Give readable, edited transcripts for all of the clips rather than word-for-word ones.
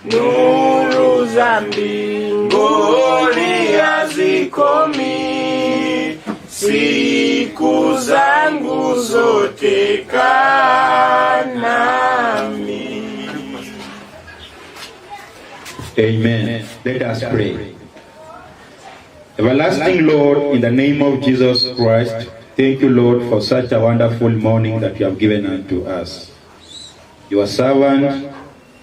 nuru za mbinguni hazikomi, siku zangu zote kaa nami. Amen. Let us pray. Everlasting Lord, in the name of Jesus Christ, thank you, Lord, for such a wonderful morning that you have given unto us. Your servant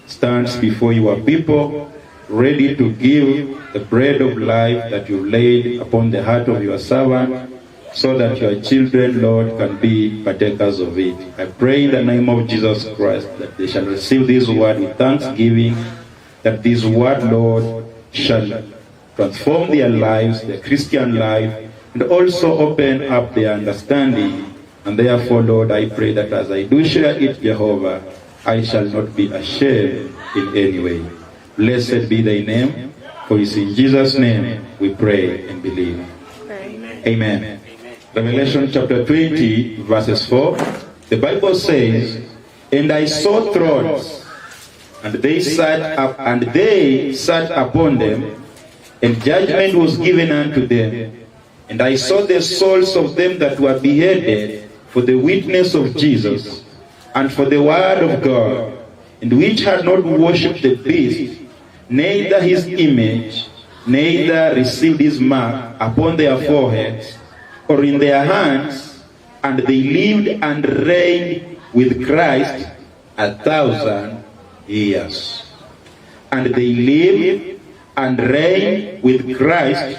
stands before your people, ready to give the bread of life that you laid upon the heart of your servant, so that your children, Lord, can be partakers of it. I pray in the name of Jesus Christ that they shall receive this word with thanksgiving, that this word, Lord, shall transform their lives, their Christian life, and also open up their understanding. And therefore, Lord, I pray that as I do share it, Jehovah, I shall not be ashamed in any way. Blessed be thy name, for it's in Jesus' name we pray and believe. Amen. Amen. Revelation chapter 20, verses 4, the Bible says, "And I saw thrones, and they sat upon them, and judgment was given unto them. And I saw the souls of them that were beheaded for the witness of Jesus, and for the word of God, and which had not worshipped the beast, neither his image, neither received his mark upon their foreheads or in their hands, and they lived and reigned with Christ 1,000 years. And they lived and reign with Christ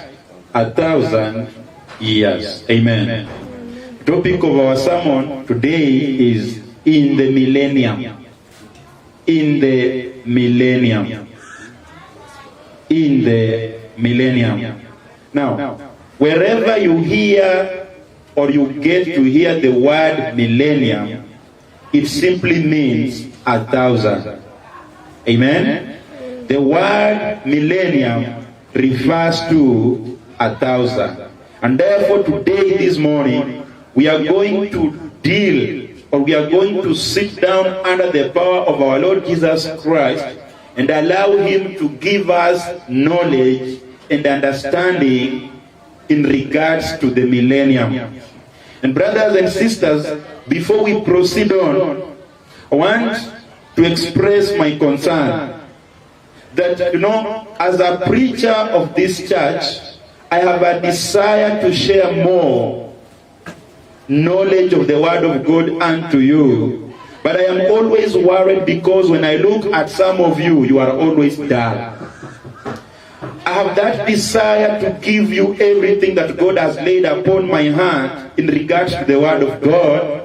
1,000 years. Amen. The topic of our sermon today is in the millennium. In the millennium. In the millennium. Now, wherever you hear or you get to hear the word millennium, it simply means 1,000. Amen. The word millennium refers to 1,000. And therefore today, this morning, we are going to deal, or we are going to sit down under the power of our Lord Jesus Christ and allow him to give us knowledge and understanding in regards to the millennium. And brothers and sisters, before we proceed on, I want to express my concern that, as a preacher of this church, I have a desire to share more knowledge of the word of God unto you. But I am always worried because when I look at some of you, you are always dull. I have that desire to give you everything that God has laid upon my heart in regards to the word of God.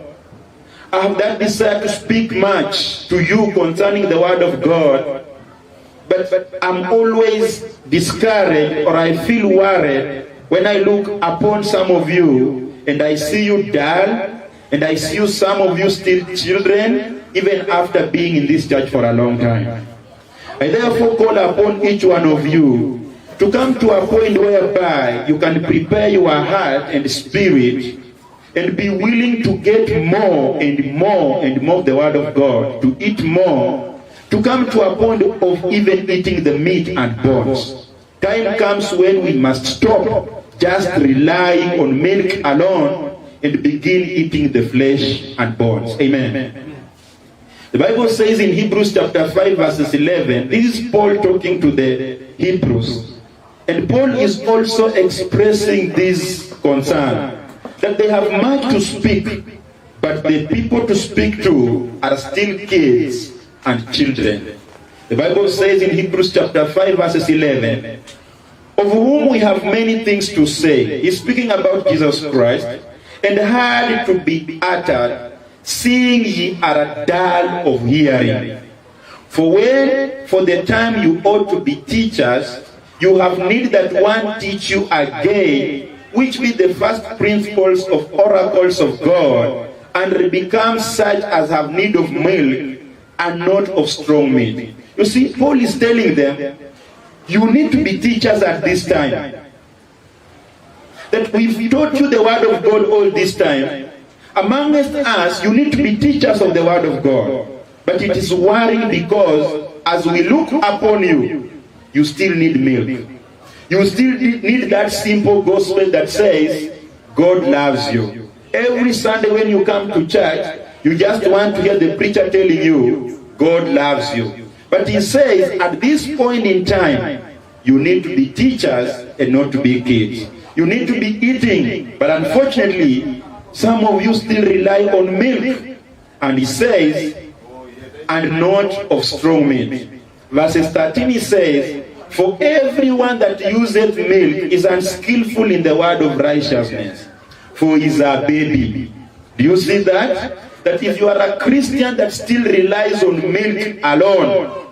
I have that desire to speak much to you concerning the word of God. But I'm always discouraged, or I feel worried when I look upon some of you and I see you dull, and I see some of you still children, even after being in this church for a long time. I therefore call upon each one of you to come to a point whereby you can prepare your heart and spirit and be willing to get more and more and more of the word of God, to eat more, to come to a point of even eating the meat and bones. Time comes when we must stop just relying on milk alone and begin eating the flesh and bones. Amen. The Bible says in Hebrews chapter 5 verses 11, this is Paul talking to the Hebrews. And Paul is also expressing this concern, that they have much to speak, but the people to speak to are still kids and children. The Bible says in Hebrews chapter 5 verses 11, of whom we have many things to say. He's speaking about Jesus Christ, and hard to be uttered, seeing ye are dull of hearing. For the time you ought to be teachers, you have need that one teach you again, which be the first principles of oracles of God, and become such as have need of milk, and not of strong meat. You see, Paul is telling them, you need to be teachers at this time. That we've taught you the word of God all this time. Amongst us, you need to be teachers of the word of God. But it is worrying because as we look upon you, you still need milk. You still need that simple gospel that says, God loves you. Every Sunday when you come to church, you just want to hear the preacher telling you, God loves you. But he says, at this point in time, you need to be teachers and not to be kids. You need to be eating. But unfortunately, some of you still rely on milk. And he says, and not of strong meat. Verses 13 he says, for everyone that useth milk is unskillful in the word of righteousness, for he is a baby. Do you see that? That if you are a Christian that still relies on milk alone,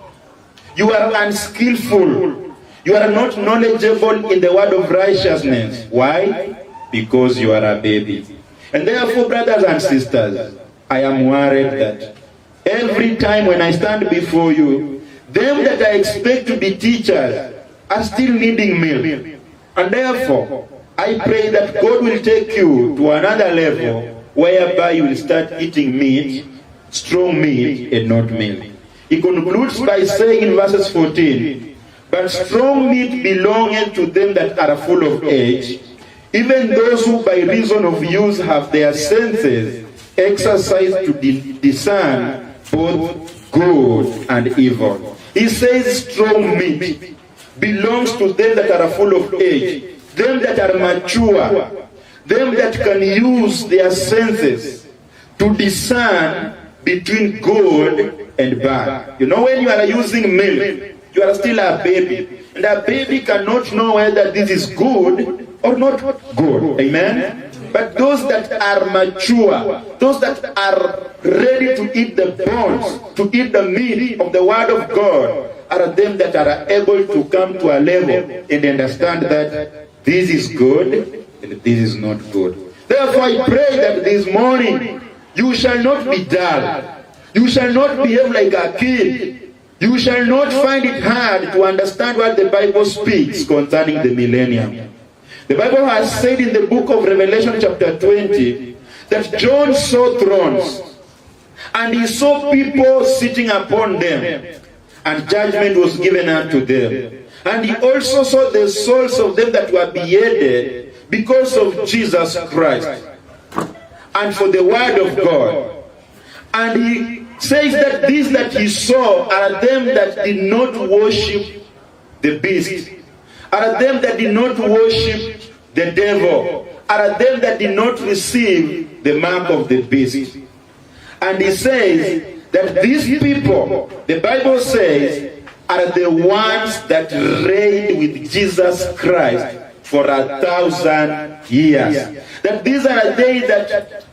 you are unskillful. You are not knowledgeable in the word of righteousness. Why? Because you are a baby. And therefore, brothers and sisters, I am worried that every time when I stand before you, them that I expect to be teachers are still needing milk. And therefore, I pray that God will take you to another level whereby you will start eating meat, strong meat, and not milk. He concludes by saying in verses 14, but strong meat belongeth to them that are full of age, even those who by reason of use have their senses exercised to discern both good and evil. He says strong meat belongs to them that are full of age, them that are mature, them that can use their senses to discern between good and bad. You know, when you are using milk, you are still a baby. And a baby cannot know whether this is good or not good. Amen? But those that are mature, those that are ready to eat the bones, to eat the meat of the word of God, are them that are able to come to a level and understand that this is good and this is not good. Therefore I pray that this morning you shall not be dull. You shall not behave like a kid. You shall not find it hard to understand what the Bible speaks concerning the millennium. The Bible has said in the book of Revelation chapter 20 that John saw thrones and he saw people sitting upon them, and judgment was given unto them. And he also saw the souls of them that were beheaded because of Jesus Christ and for the word of God. And he says that these that he saw are them that did not worship the beast, are them that did not worship the devil, are them that did not receive the mark of the beast. And he says that these people, the Bible says, are the ones that reigned with Jesus Christ for 1,000 years. That these are they that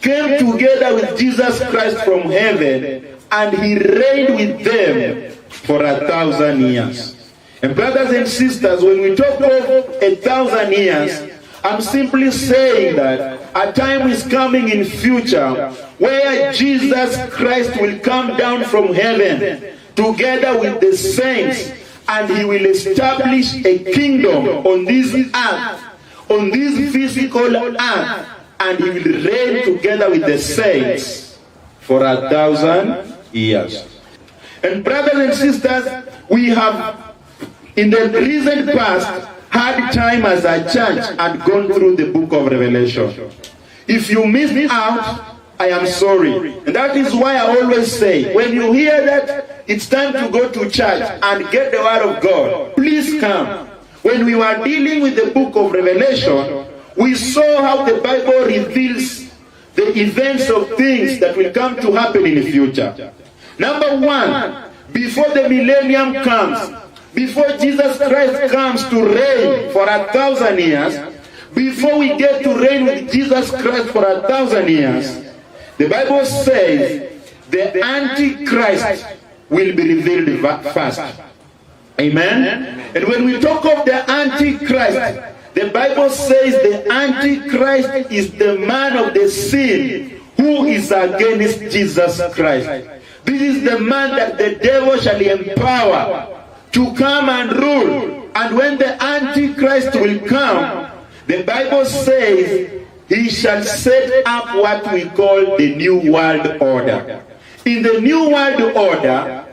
came together with Jesus Christ from heaven, and he reigned with them for 1,000 years. And brothers and sisters, when we talk of 1,000 years, I'm simply saying that a time is coming in future where Jesus Christ will come down from heaven together with the saints, and he will establish a kingdom on this earth, on this physical earth, and he will reign together with the saints for 1,000 years. And brothers and sisters, we have in the recent past had time as a church and gone through the book of Revelation. If you missed out, I am sorry. And that is why I always say, when you hear that it's time to go to church and get the word of God, please come. When we were dealing with the book of Revelation, we saw how the Bible reveals the events of things that will come to happen in the future. Number one, before the millennium comes, before Jesus Christ comes to reign for 1,000 years, before we get to reign with Jesus Christ for 1,000 years, the Bible says the Antichrist will be revealed first. Amen? And when we talk of the Antichrist, the Bible says the Antichrist is the man of the sin who is against Jesus Christ. This is the man that the devil shall empower to come and rule. And when the Antichrist will come, the Bible says he shall set up what we call the New World Order. In the New World Order,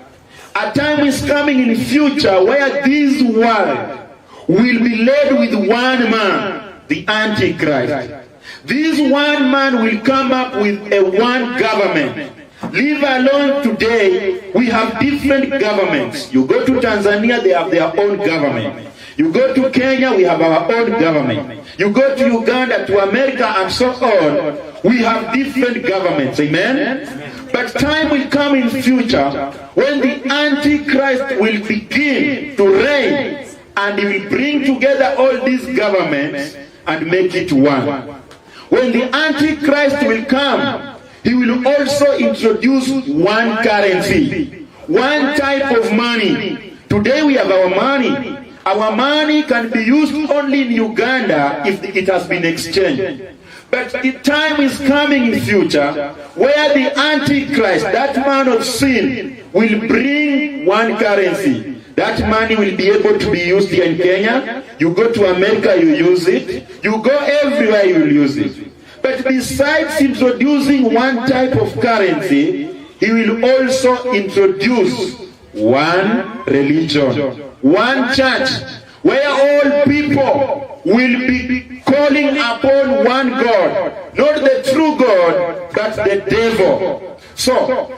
A time is coming in the future where this world will be led with one man, the Antichrist. This one man will come up with a one government. Leave alone today, we have different governments. You go to Tanzania, they have their own government. You go to Kenya, we have our own government. You go to Uganda, to America, and so on. We have different governments. Amen? But time will come in future when the Antichrist will begin to reign, and he will bring together all these governments and make it one. When the Antichrist will come, he will also introduce one currency, one type of money. Today we have our money. Our money can be used only in Uganda if it has been exchanged. But the time is coming in future where the Antichrist, that man of sin, will bring one currency. That money will be able to be used here in Kenya. You go to America, you use it. You go everywhere, you will use it. But besides introducing one type of currency, he will also introduce one religion, one church, where all people will be calling upon one God, not the true God, but the devil. So,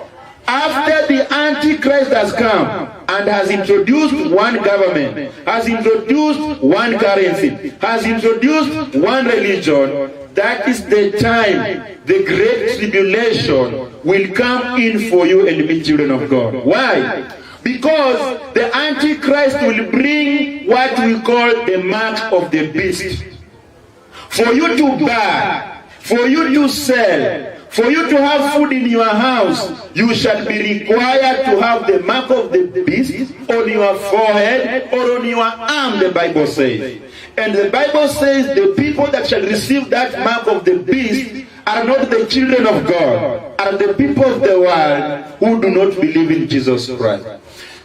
after the Antichrist has come and has introduced one government, has introduced one currency, has introduced one religion, that is the time the great tribulation will come in for you and me, children of God. Why? Because the Antichrist will bring what we call the mark of the beast. For you to buy, for you to sell, for you to have food in your house, you shall be required to have the mark of the beast on your forehead or on your arm, the Bible says. And the Bible says the people that shall receive that mark of the beast are not the children of God, are the people of the world who do not believe in Jesus Christ.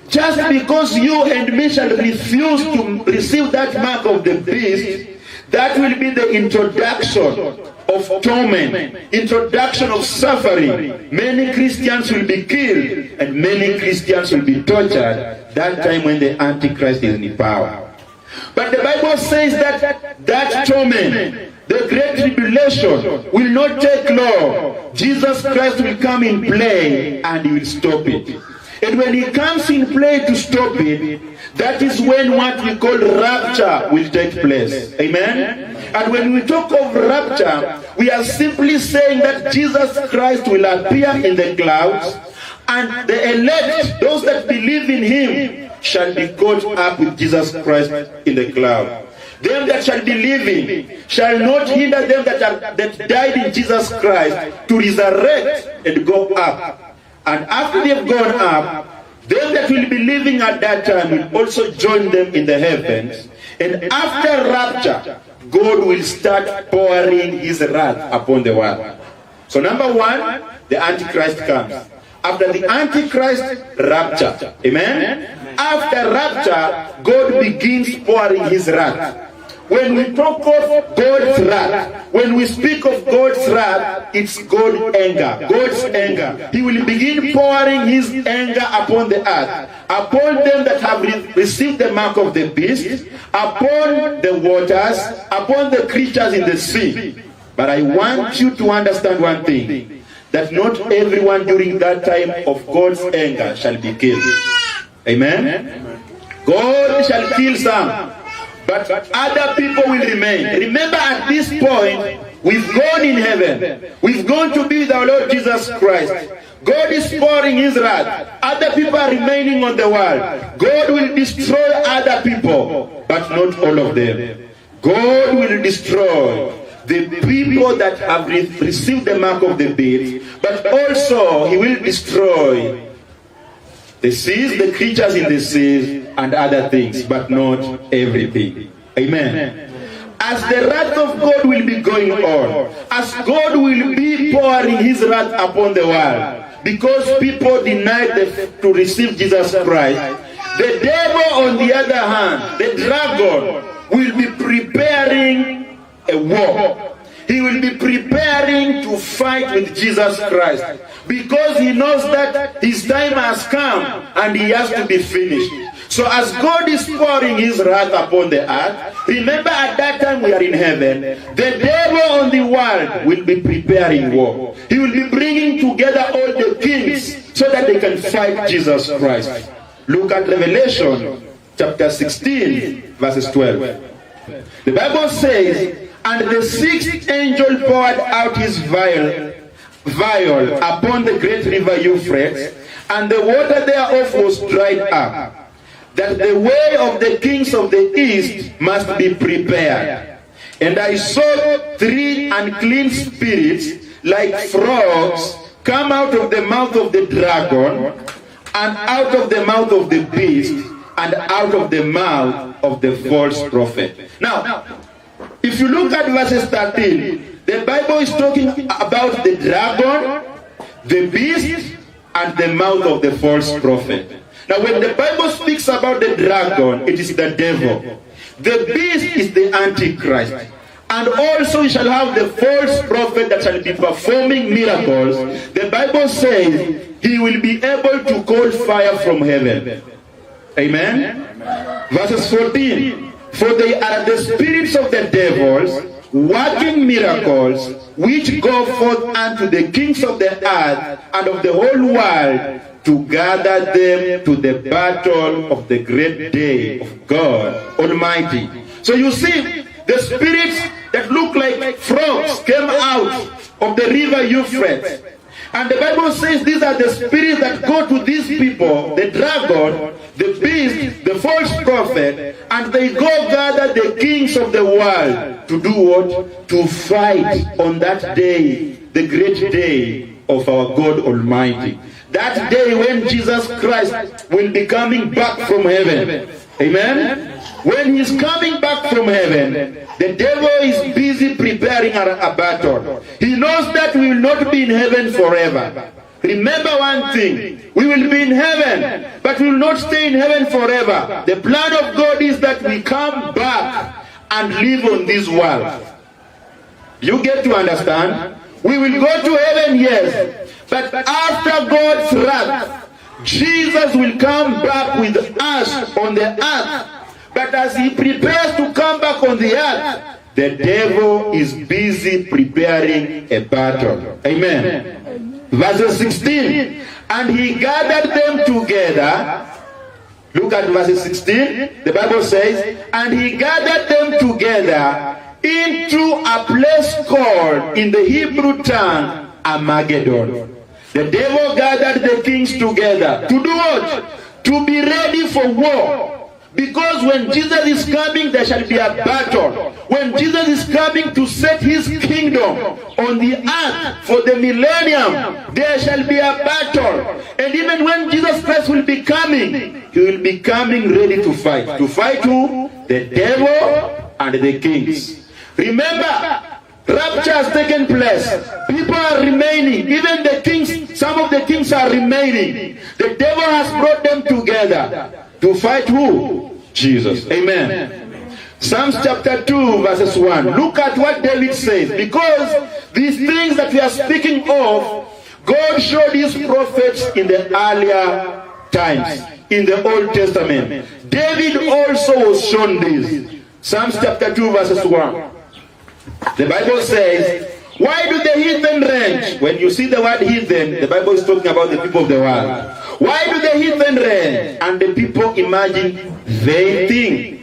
Just because you and me shall refuse to receive that mark of the beast, that will be the introduction of torment, introduction of suffering. Many Christians will be killed and many Christians will be tortured that time when the Antichrist is in power. But the Bible says that torment, the great tribulation, will not take long. Jesus Christ will come in play and he will stop it. And when he comes in play to stop it, that is when what we call rapture will take place. Amen? And when we talk of rapture, we are simply saying that Jesus Christ will appear in the clouds, and the elect, those that believe in him, shall be caught up with Jesus Christ in the cloud. Them that shall be living shall not hinder them that died in Jesus Christ to resurrect and go up. And after they have gone up, them that will be living at that time will also join them in the heavens. And after rapture, God will start pouring his wrath upon the world. So number one, the Antichrist comes. After the Antichrist, rapture. Amen? After rapture, God begins pouring his wrath. When we talk of God's wrath, when we speak of God's wrath, it's God's anger. God's anger. He will begin pouring his anger upon the earth, upon them that have received the mark of the beast, upon the waters, upon the creatures in the sea. But I want you to understand one thing, that not everyone during that time of God's anger shall be killed. Amen? God shall kill some, but other people will remain. Remember, at this point, we've gone in heaven. We've gone to be with our Lord Jesus Christ. God is pouring his wrath. Other people are remaining on the world. God will destroy other people, but not all of them. God will destroy the people that have received the mark of the beast, but also he will destroy the seas, the creatures in the seas, and other things, but not everything. Amen. As the wrath of God will be going on, as God will be pouring his wrath upon the world, because people denied to receive Jesus Christ, the devil, on the other hand, the dragon, will be preparing a war. he will be preparing to fight with Jesus Christ, because he knows that his time has come and he has to be finished. So as God is pouring his wrath upon the earth, remember at that time we are in heaven, the devil on the world will be preparing war. He will be bringing together all the kings so that they can fight Jesus Christ. Look at Revelation chapter 16 verses 12. The Bible says, and the sixth angel poured out his vial upon the great river Euphrates, and the water thereof was dried up, that the way of the kings of the east must be prepared. And I saw three unclean spirits like frogs come out of the mouth of the dragon, and out of the mouth of the beast, and out of the mouth of the false prophet. Now, if you look at verses 13, the Bible is talking about the dragon, the beast, and the mouth of the false prophet. Now, when the Bible speaks about the dragon, it is the devil. The beast is the Antichrist. And also you shall have the false prophet that shall be performing miracles. The Bible says he will be able to call fire from heaven. Amen? Verses 14. For they are the spirits of the devils, working miracles, which go forth unto the kings of the earth and of the whole world, to gather them to the battle of the great day of God Almighty. So you see, the spirits that look like frogs came out of the river Euphrates. And the Bible says these are the spirits that go to these people, the dragon, the beast, the false prophet, and they go gather the kings of the world to do what? To fight on that day, the great day of our God Almighty. That day when Jesus Christ will be coming back from heaven. Amen? When he's coming back from heaven, the devil is busy preparing a battle. He knows that we will not be in heaven forever. Remember one thing, we will be in heaven, but we will not stay in heaven forever. The plan of God is that we come back and live on this world. You get to understand? We will go to heaven, yes. But after God's wrath, Jesus will come back with us on the earth. But as he prepares to come back on the earth, the devil is busy preparing a battle. Amen. Verse 16. And he gathered them together. Look at verse 16. The Bible says, and he gathered them together into a place called in the Hebrew tongue Armageddon. The devil gathered the kings together to do what? To be ready for war. Because when Jesus is coming, there shall be a battle. When Jesus is coming to set his kingdom on the earth for the millennium, there shall be a battle. And even when Jesus Christ will be coming, he will be coming ready to fight. To fight who? The devil and the kings. Remember, rapture has taken place. People are remaining. Even the kings, some of the kings are remaining. The devil has brought them together to fight who? Jesus. Amen. Psalms chapter 2 verses 1. Look at what David says. Because these things that we are speaking of, God showed his prophets in the earlier times, in the Old Testament. David also was shown this. Psalms chapter 2 verses 1. The Bible says, why do the heathen rage? When you see the word heathen, the Bible is talking about the people of the world. Why do the heathen rage? And the people imagine vain things.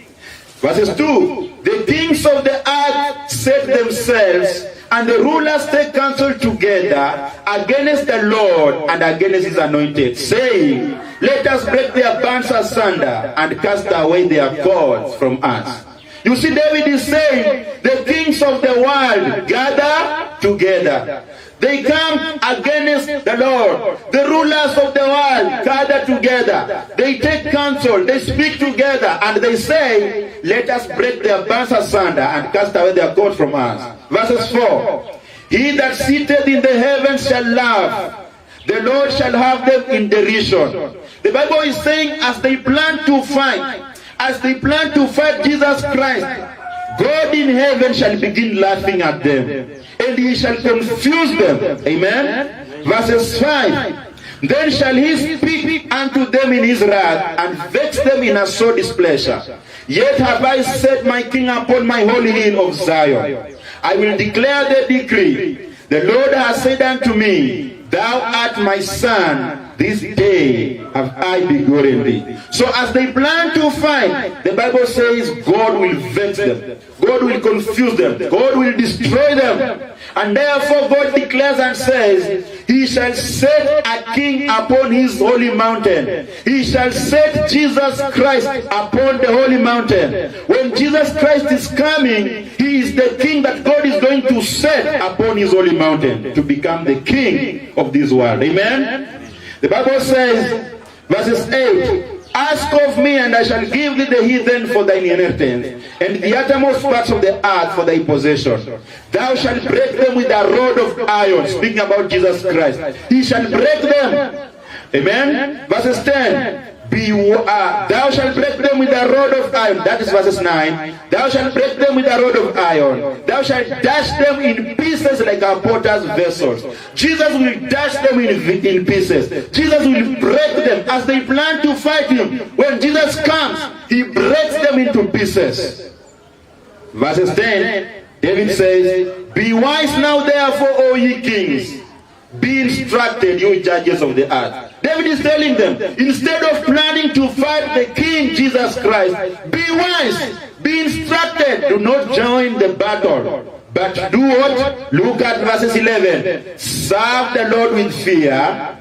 Verses 2. The kings of the earth set themselves, and the rulers take counsel together against the Lord and against his anointed, saying, let us break their bands asunder and cast away their cords from us. You see, David is saying, the kings of the world gather together. They come against the Lord. The rulers of the world gather together. They take counsel, they speak together, and they say, let us break their bands asunder and cast away their cords from us. Verses 4. He that sitteth in the heavens shall laugh. The Lord shall have them in derision. The Bible is saying, as they plan to fight Jesus Christ, God in heaven shall begin laughing at them, and he shall confuse them. Amen. Verses 5. Then shall he speak unto them in his wrath, and vex them in a sore displeasure. Yet have I set my king upon my holy hill of Zion. I will declare the decree. The Lord has said unto me, Thou art my son, this day have I begotten thee. So as they plan to fight, the Bible says God will vex them. God will confuse them. God will destroy them. And therefore God declares and says, He shall set a king upon his holy mountain. He shall set Jesus Christ upon the holy mountain. When Jesus Christ is coming, He is the king that God is going to set upon his holy mountain to become the king of this world. Amen. The Bible says, verses 8, Ask of me, and I shall give thee the heathen for thine inheritance, and the uttermost parts of the earth for thy possession. Thou shalt break them with a rod of iron. Speaking about Jesus Christ. He shall break them. Amen. Verses 10. Thou shalt break them with a rod of iron. That is verses 9. Thou shalt break them with a rod of iron. Thou shalt dash them in pieces like a potter's vessels. Jesus will dash them in pieces. Jesus will break them as they plan to fight him. When Jesus comes, he breaks them into pieces. Verses 10, David says, Be wise now therefore, O ye kings. Be instructed, you judges of the earth. David is telling them, instead of planning to fight the King Jesus Christ, be wise, be instructed, do not join the battle. But do what? Look at verses 11. Serve the Lord with fear.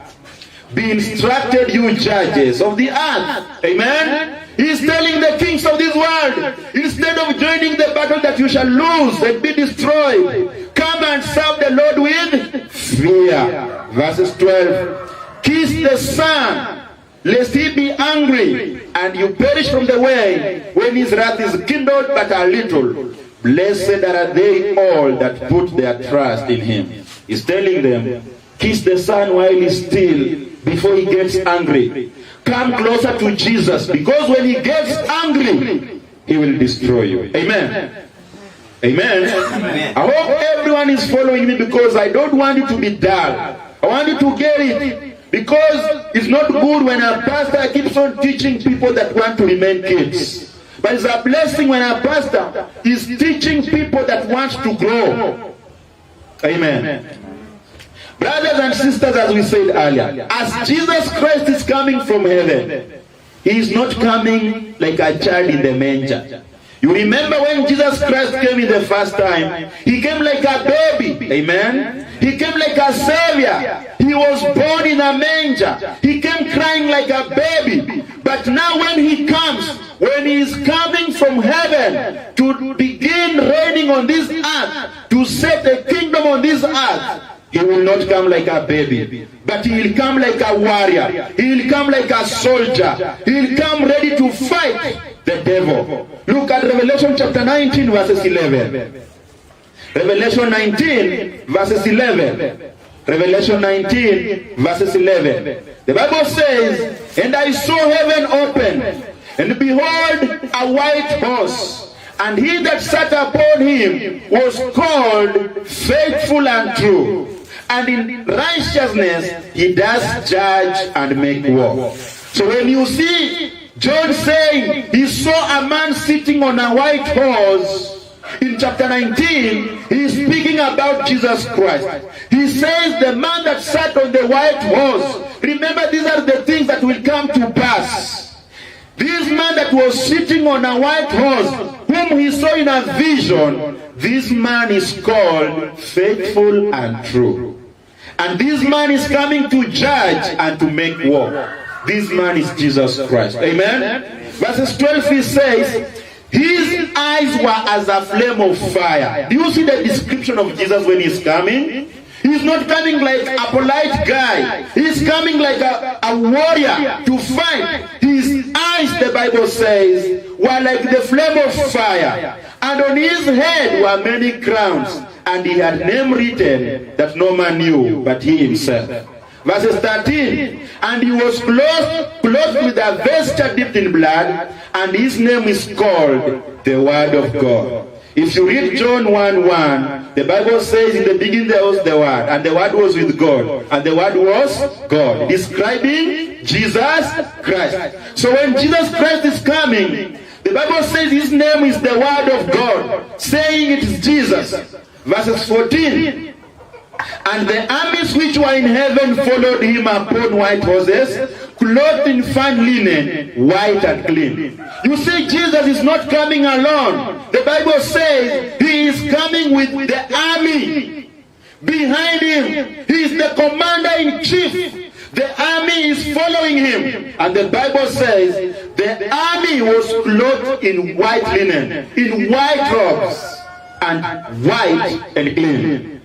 Be instructed, you judges of the earth. Amen. He is telling the kings of this world, instead of joining the battle that you shall lose and be destroyed, come and serve the Lord with fear. Verses 12. Kiss the Son, lest he be angry, and you perish from the way, when his wrath is kindled but a little. Blessed are they all that put their trust in him. He's telling them, kiss the Son while he's still, before he gets angry. Come closer to Jesus, because when he gets angry, he will destroy you. Amen. Amen. Amen. I hope everyone is following me, because I don't want you to be dull. I want you to get it. Because it's not good when a pastor keeps on teaching people that want to remain kids. But it's a blessing when a pastor is teaching people that want to grow. Amen. Brothers and sisters, as we said earlier, as Jesus Christ is coming from heaven, he is not coming like a child in the manger. You remember when Jesus Christ came in the first time, he came like a baby. Amen. He came like a savior. He was born in a manger. He came crying like a baby. But now when he comes, when he is coming from heaven to begin reigning on this earth, to set a kingdom on this earth, he will not come like a baby, but he will come like a warrior. He will come like a soldier. He will come ready to fight the devil. Look at Revelation chapter 19 verses 11. Revelation 19 verses 11. Revelation 19 verses 11. The Bible says, And I saw heaven open, and behold a white horse, and he that sat upon him was called Faithful and True, and in righteousness he does judge and make war. So when you see John saying he saw a man sitting on a white horse, in chapter 19, he is speaking about Jesus Christ. He says the man that sat on the white horse, remember these are the things that will come to pass. This man that was sitting on a white horse, whom he saw in a vision, this man is called Faithful and True. And this man is coming to judge and to make war. This man is Jesus Christ. Amen. Verses 12, he says, his eyes were as a flame of fire. Do you see the description of Jesus when he's coming? He's not coming like a polite guy. He's coming like a warrior to fight. His eyes, the Bible says, were like the flame of fire. And on his head were many crowns. And he had name written that no man knew but he himself. Verses 13, and he was clothed with a vesture dipped in blood, and his name is called the Word of God. If you read John 1:1, the Bible says in the beginning there was the Word, and the Word was with God, and the Word was God, describing Jesus Christ. So when Jesus Christ is coming, the Bible says his name is the Word of God, saying it is Jesus. Verses 14. And the armies which were in heaven followed him upon white horses, clothed in fine linen, white and clean. You see, Jesus is not coming alone. The Bible says he is coming with the army behind him. He is the commander-in-chief. The army is following him. And the Bible says the army was clothed in white linen, in white robes, and white and clean.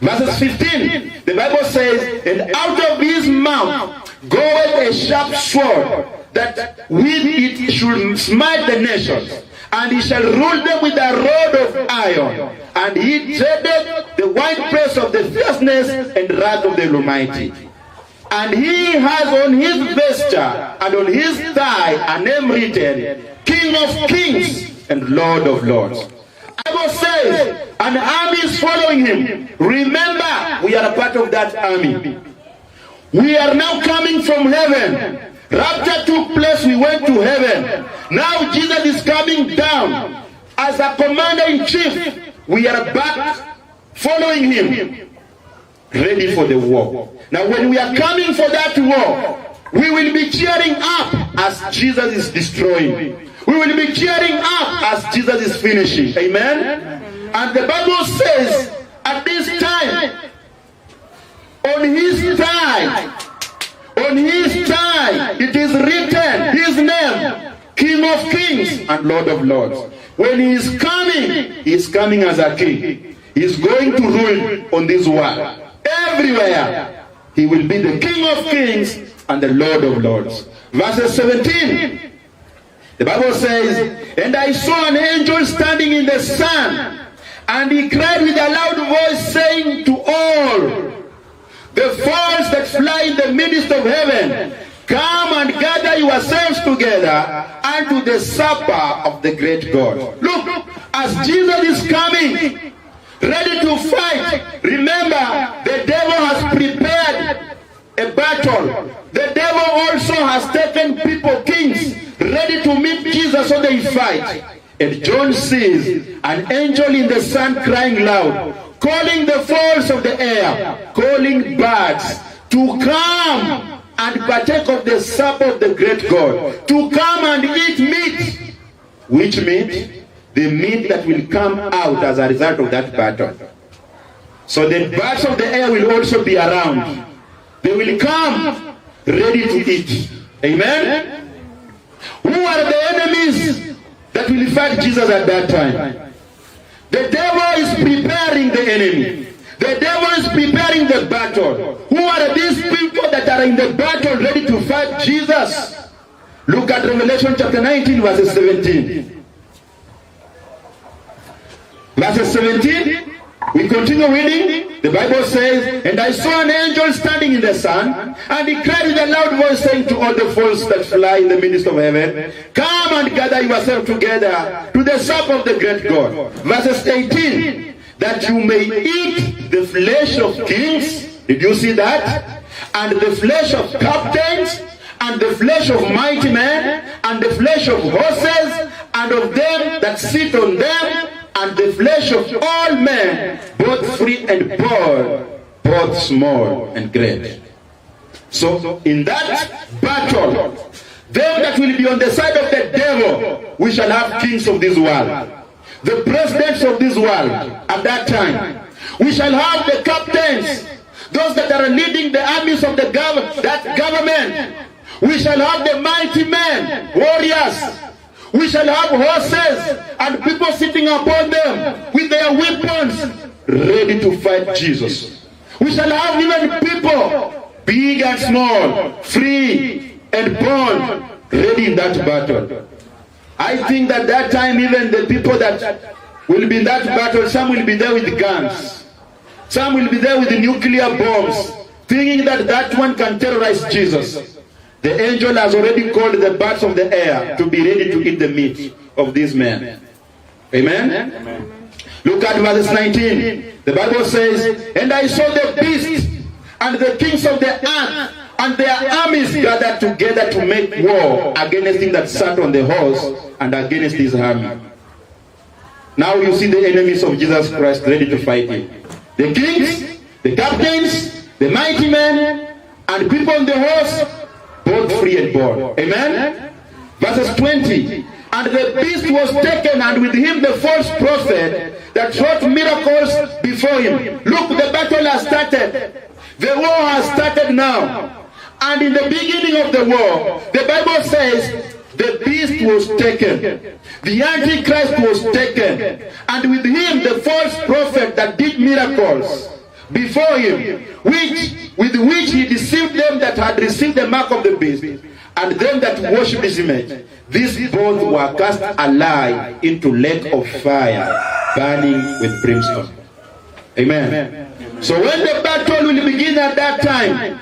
Verses 15, the Bible says, and out of his mouth goeth a sharp sword, that with it should smite the nations, and he shall rule them with a rod of iron, and he treadeth the winepress of the fierceness and wrath of the Almighty. And he has on his vesture and on his thigh a name written, King of Kings and Lord of Lords. The Bible says an army is following him. Remember, we are a part of that army. We are now coming from heaven. Rapture took place, we went to heaven. Now Jesus is coming down as a commander-in-chief. We are back following him, ready for the war. Now when we are coming for that war, we will be cheering up as Jesus is destroying. We will be cheering up as Jesus is finishing. Amen? And the Bible says, at this time, on his thigh, it is written, his name, King of Kings and Lord of Lords. When he is coming as a king. He is going to rule on this world. Everywhere, he will be the King of Kings and the Lord of Lords. Verses 17. The Bible says, and I saw an angel standing in the sun, and he cried with a loud voice, saying to all the fowls that fly in the midst of heaven, come and gather yourselves together unto the supper of the great God. Look, as Jesus is coming, ready to fight, remember, the devil has prepared a battle. The devil also has taken people, kings, ready to meet Jesus so they fight. And John sees an angel in the sun crying loud, calling the fowls of the air, calling birds to come and partake of the supper of the great God, to come and eat meat. Which meat? The meat that will come out as a result of that battle. So the birds of the air will also be around. They will come ready to eat. Amen? Who are the enemies that will fight Jesus at that time? The devil is preparing the enemy. The devil is preparing the battle. Who are these people that are in the battle ready to fight Jesus? Look at Revelation chapter 19 verses 17. Verses 17. We continue reading. The Bible says, and I saw an angel standing in the sun, and he cried with a loud voice, saying to all the fowls that fly in the midst of heaven, come and gather yourselves together to the supper of the great God. Verses 18, that you may eat the flesh of kings. Did you see that? And the flesh of captains, and the flesh of mighty men, and the flesh of horses, and of them that sit on them, and the flesh of all men, both free and poor, both small and great. So in that battle, them that will be on the side of the devil, we shall have kings of this world, the presidents of this world at that time. We shall have the captains, those that are leading the armies of that government. We shall have the mighty men, warriors. We shall have horses and people sitting upon them with their weapons, ready to fight Jesus. We shall have even people, big and small, free and bond, ready in that battle. I think that that time even the people that will be in that battle, some will be there with guns. Some will be there with the nuclear bombs, thinking that that one can terrorize Jesus. The angel has already called the birds of the air to be ready to eat the meat of these men. Amen? Amen. Look at verse 19. The Bible says, and I saw the beasts and the kings of the earth and their armies gathered together to make war against him that sat on the horse and against his army. Now you see the enemies of Jesus Christ ready to fight him. The kings, the captains, the mighty men, and people on the horse, both free and bold. Amen? Verses 20. And the beast was taken, and with him the false prophet that wrought miracles before him. Look, the battle has started. The war has started now. And in the beginning of the war, the Bible says the beast was taken. The Antichrist was taken. And with him the false prophet that did miracles before him, with which he deceived them that had received the mark of the beast, and them that worshipped his image. These both were cast alive into lake of fire, burning with brimstone. Amen. So when the battle will begin at that time,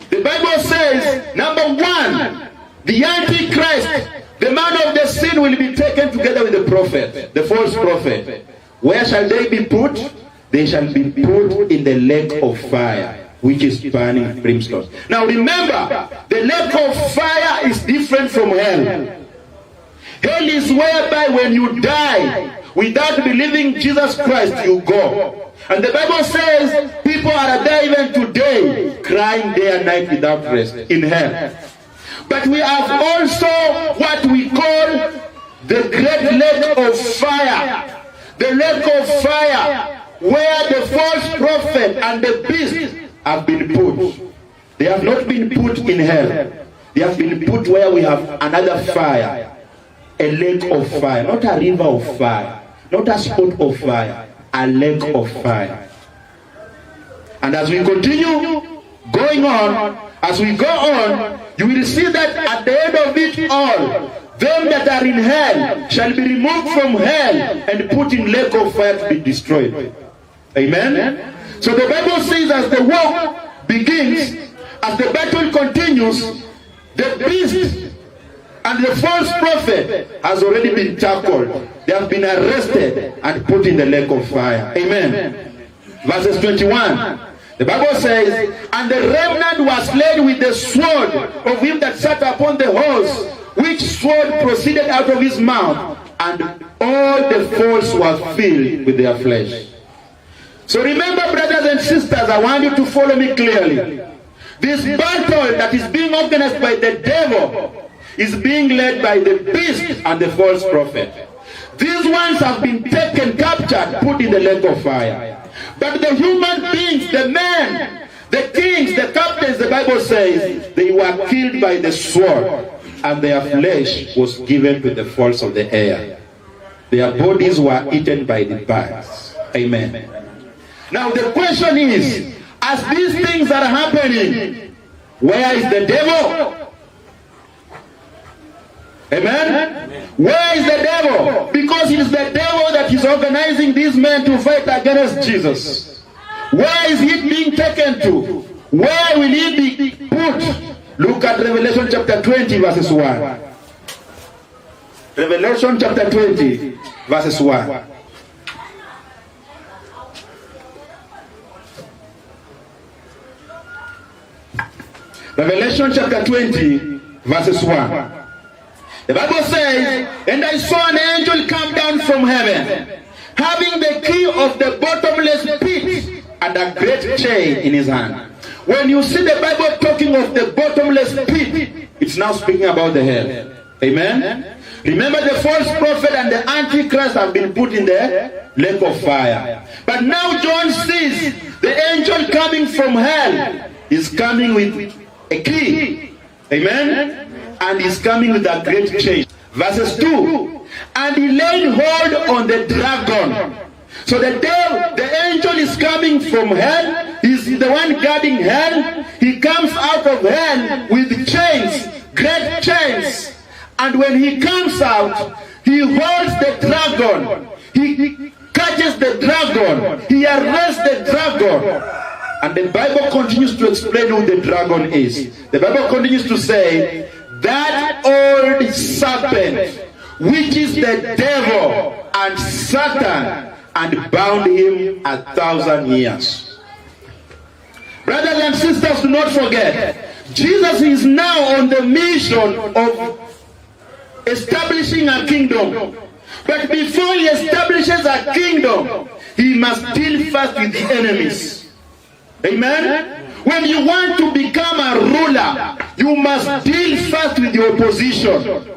the Bible says, number one, the Antichrist, the man of the sin, will be taken together with the prophet, the false prophet. Where shall they be put? They shall be put in the lake of fire, which is burning brimstone. Now remember, the lake of fire is different from hell. Hell is whereby when you die without believing Jesus Christ, you go. And the Bible says people are there even today, crying day and night without rest in hell. But we have also what we call the great lake of fire. The lake of fire, where the false prophet and the beast have been put. They have not been put in hell. They have been put where we have another fire. A lake of fire. Not a river of fire. Not a spot of fire. A lake of fire. And as we continue going on, as we go on, you will see that at the end of it all, them that are in hell shall be removed from hell and put in lake of fire to be destroyed. Amen? So the Bible says as the war begins, as the battle continues, the beast and the false prophet has already been tackled. They have been arrested and put in the lake of fire. Amen. Verses 21. The Bible says, and the remnant was slain with the sword of him that sat upon the horse, which sword proceeded out of his mouth, and all the foes were filled with their flesh. So remember, brothers and sisters, I want you to follow me clearly. This battle that is being organized by the devil is being led by the beast and the false prophet. These ones have been taken, captured, put in the lake of fire. But the human beings, the men, the kings, the captains, the Bible says, they were killed by the sword, and their flesh was given to the fowls of the air. Their bodies were eaten by the birds. Amen. Now the question is, as these things are happening, where is the devil? Amen? Where is the devil? Because it is the devil that is organizing these men to fight against Jesus. Where is he being taken to? Where will he be put? Look at Revelation chapter 20 verses 1. Revelation chapter 20 verses 1. Revelation chapter 20 verses 1. The Bible says, and I saw an angel come down from heaven, having the key of the bottomless pit and a great chain in his hand. When you see the Bible talking of the bottomless pit, it's now speaking about the hell. Amen? Remember, the false prophet and the Antichrist have been put in the lake of fire. But now John sees the angel coming from hell is coming with a key. Amen? And he's coming with a great chain. Verses 2. And he laid hold on the dragon. So the devil, the angel is coming from hell. He's the one guarding hell. He comes out of hell with chains, great chains. And when he comes out, he holds the dragon. He catches the dragon. He arrests the dragon. And the Bible continues to explain who the dragon is. The Bible continues to say, that old serpent which is the devil and Satan, and bound him 1,000 years. Brothers and sisters, do not forget, Jesus is now on the mission of establishing a kingdom. But before he establishes a kingdom, he must deal first with the enemies. Amen? When you want to become a ruler, you must deal first with the opposition.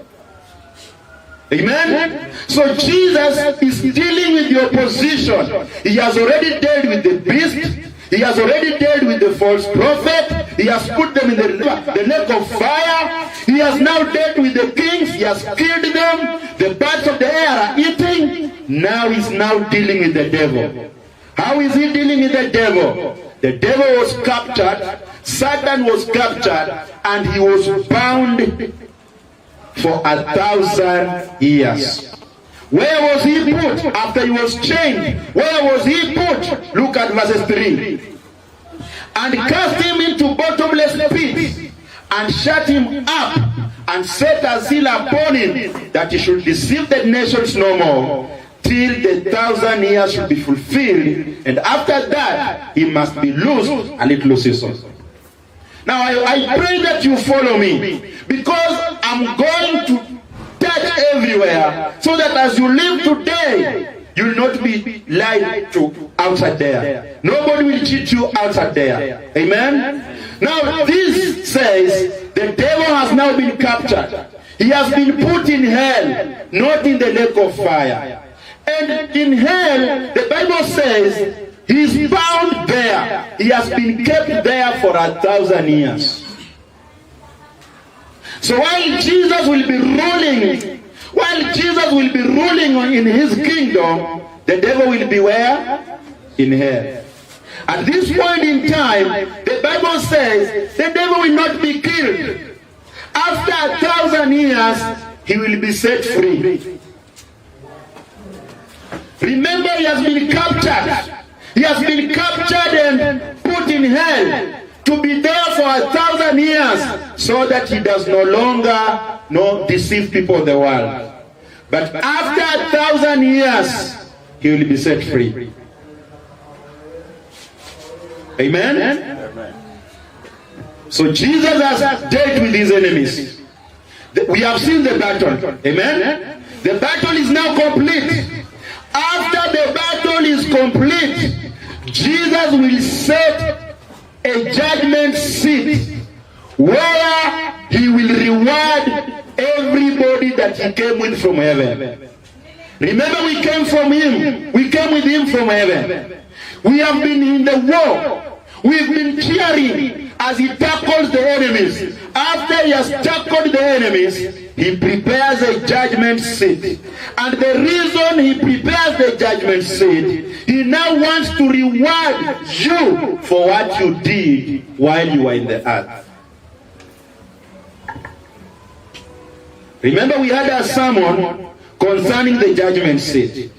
Amen? So Jesus is dealing with the opposition. He has already dealt with the beast. He has already dealt with the false prophet. He has put them in the lake of fire. He has now dealt with the kings. He has killed them. The birds of the air are eating. Now he's now dealing with the devil. How is he dealing with the devil? The devil was captured. Satan was captured. And he was bound for 1,000 years. Where was he put after he was chained? Where was he put? Look at verses 3. And cast him into bottomless pit, and shut him up, and set a seal upon him, that he should deceive the nations no more, till the 1,000 years should be fulfilled, and after that he must be loosed a little season. Now I pray that you follow me, because I'm going to touch everywhere, so that as you live today, you will not be lied to outside there. Nobody will cheat you outside there. Amen? Now this says the devil has now been captured. He has been put in hell, not in the lake of fire. And in hell, the Bible says he is bound there. He has been kept there for 1,000 years. So while Jesus will be ruling in his kingdom, the devil will be where? In hell. At this point in time, the Bible says the devil will not be killed. After 1,000 years, he will be set free. Remember, he has been captured. He has been captured and put in hell, to be there for 1,000 years, so that he does no longer deceive people of the world. But after 1,000 years, he will be set free. Amen? Amen. So Jesus has dealt with his enemies. We have seen the battle. Amen? The battle is now complete. After the battle is complete, Jesus will set a judgment seat where he will reward everybody that he came with from heaven. Remember, we came from him. We came with him from heaven. We have been in the war. We've been cheering as he tackles the enemies. After he has tackled the enemies, he prepares a judgment seat. And the reason he prepares the judgment seat, he now wants to reward you for what you did while you were in the earth. Remember, we had a sermon concerning the judgment seat.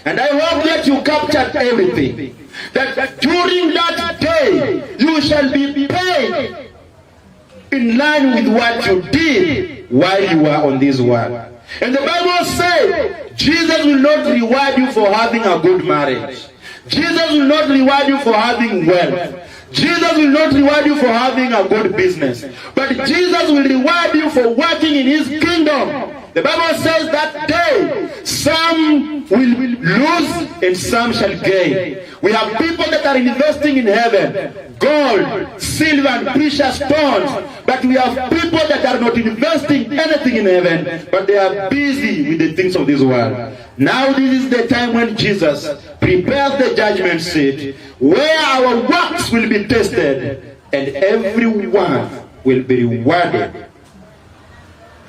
And I hope that you captured everything. That during that day, you shall be paid in line with what you did while you were on this world. And the Bible says, Jesus will not reward you for having a good marriage. Jesus will not reward you for having wealth. Jesus will not reward you for having a good business. But Jesus will reward you for working in his kingdom. The Bible says that day, some will lose and some shall gain. We have people that are investing in heaven, gold, silver, and precious stones. But we have people that are not investing anything in heaven, but they are busy with the things of this world. Now this is the time when Jesus prepares the judgment seat, where our works will be tested, and everyone will be rewarded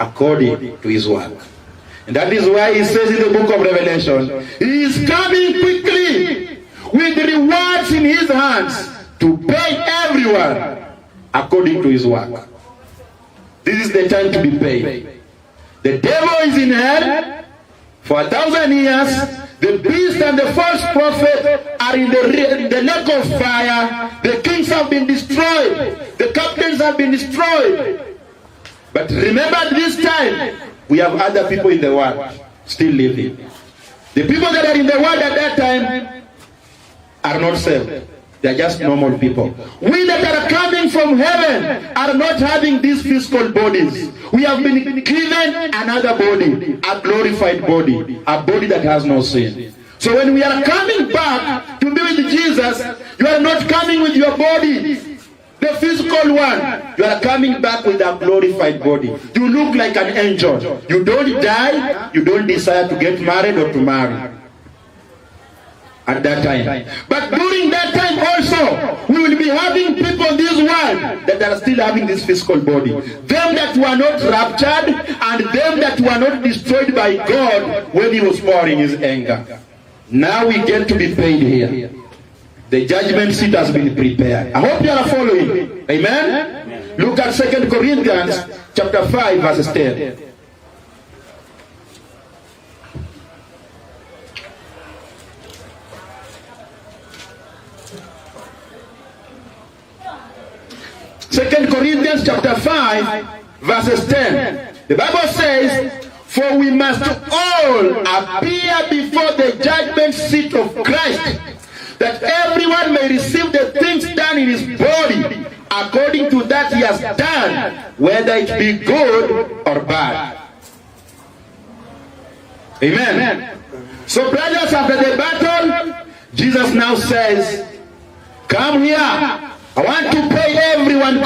according to his work. And that is why he says in the book of Revelation, he is coming quickly with rewards in his hands to pay everyone according to his work. This is the time to be paid. The devil is in hell for 1,000 years. The beast and the false prophet are in the lake of fire. The kings have been destroyed. The captains have been destroyed. But remember, this time, we have other people in the world still living. The people that are in the world at that time are not saved. They are just normal people. We that are coming from heaven are not having these physical bodies. We have been given another body, a glorified body, a body that has no sin. So when we are coming back to be with Jesus, you are not coming with your body, the physical one. You are coming back with a glorified body. You look like an angel. You don't die. You don't desire to get married or to marry at that time. But during that time also, we will be having people in this world that are still having this physical body. Them that were not raptured and them that were not destroyed by God when he was pouring his anger. Now we get to be paid here. The judgment seat has been prepared. I hope you are following. Amen? Look at 2 Corinthians chapter 5 verses 10. Second Corinthians chapter 5 verses 10. The Bible says, for we must all appear before the judgment seat of Christ, that everyone may receive the things done in his body according to that he has done, whether it be good or bad. Amen. So brothers, after the battle, Jesus now says, come here. I want to pay everyone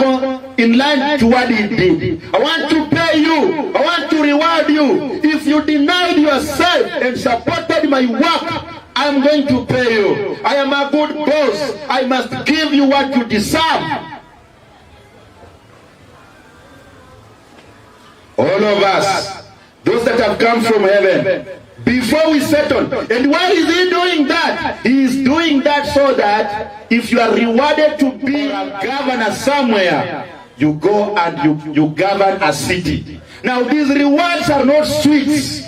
in line to what he did. I want to pay you. I want to reward you. If you denied yourself and supported my work, I am going to pay you. I am a good boss. I must give you what you deserve. All of us, those that have come from heaven, before we settle. And why is he doing that? He is doing that so that if you are rewarded to be a governor somewhere, you go and you govern a city. Now these rewards are not sweets.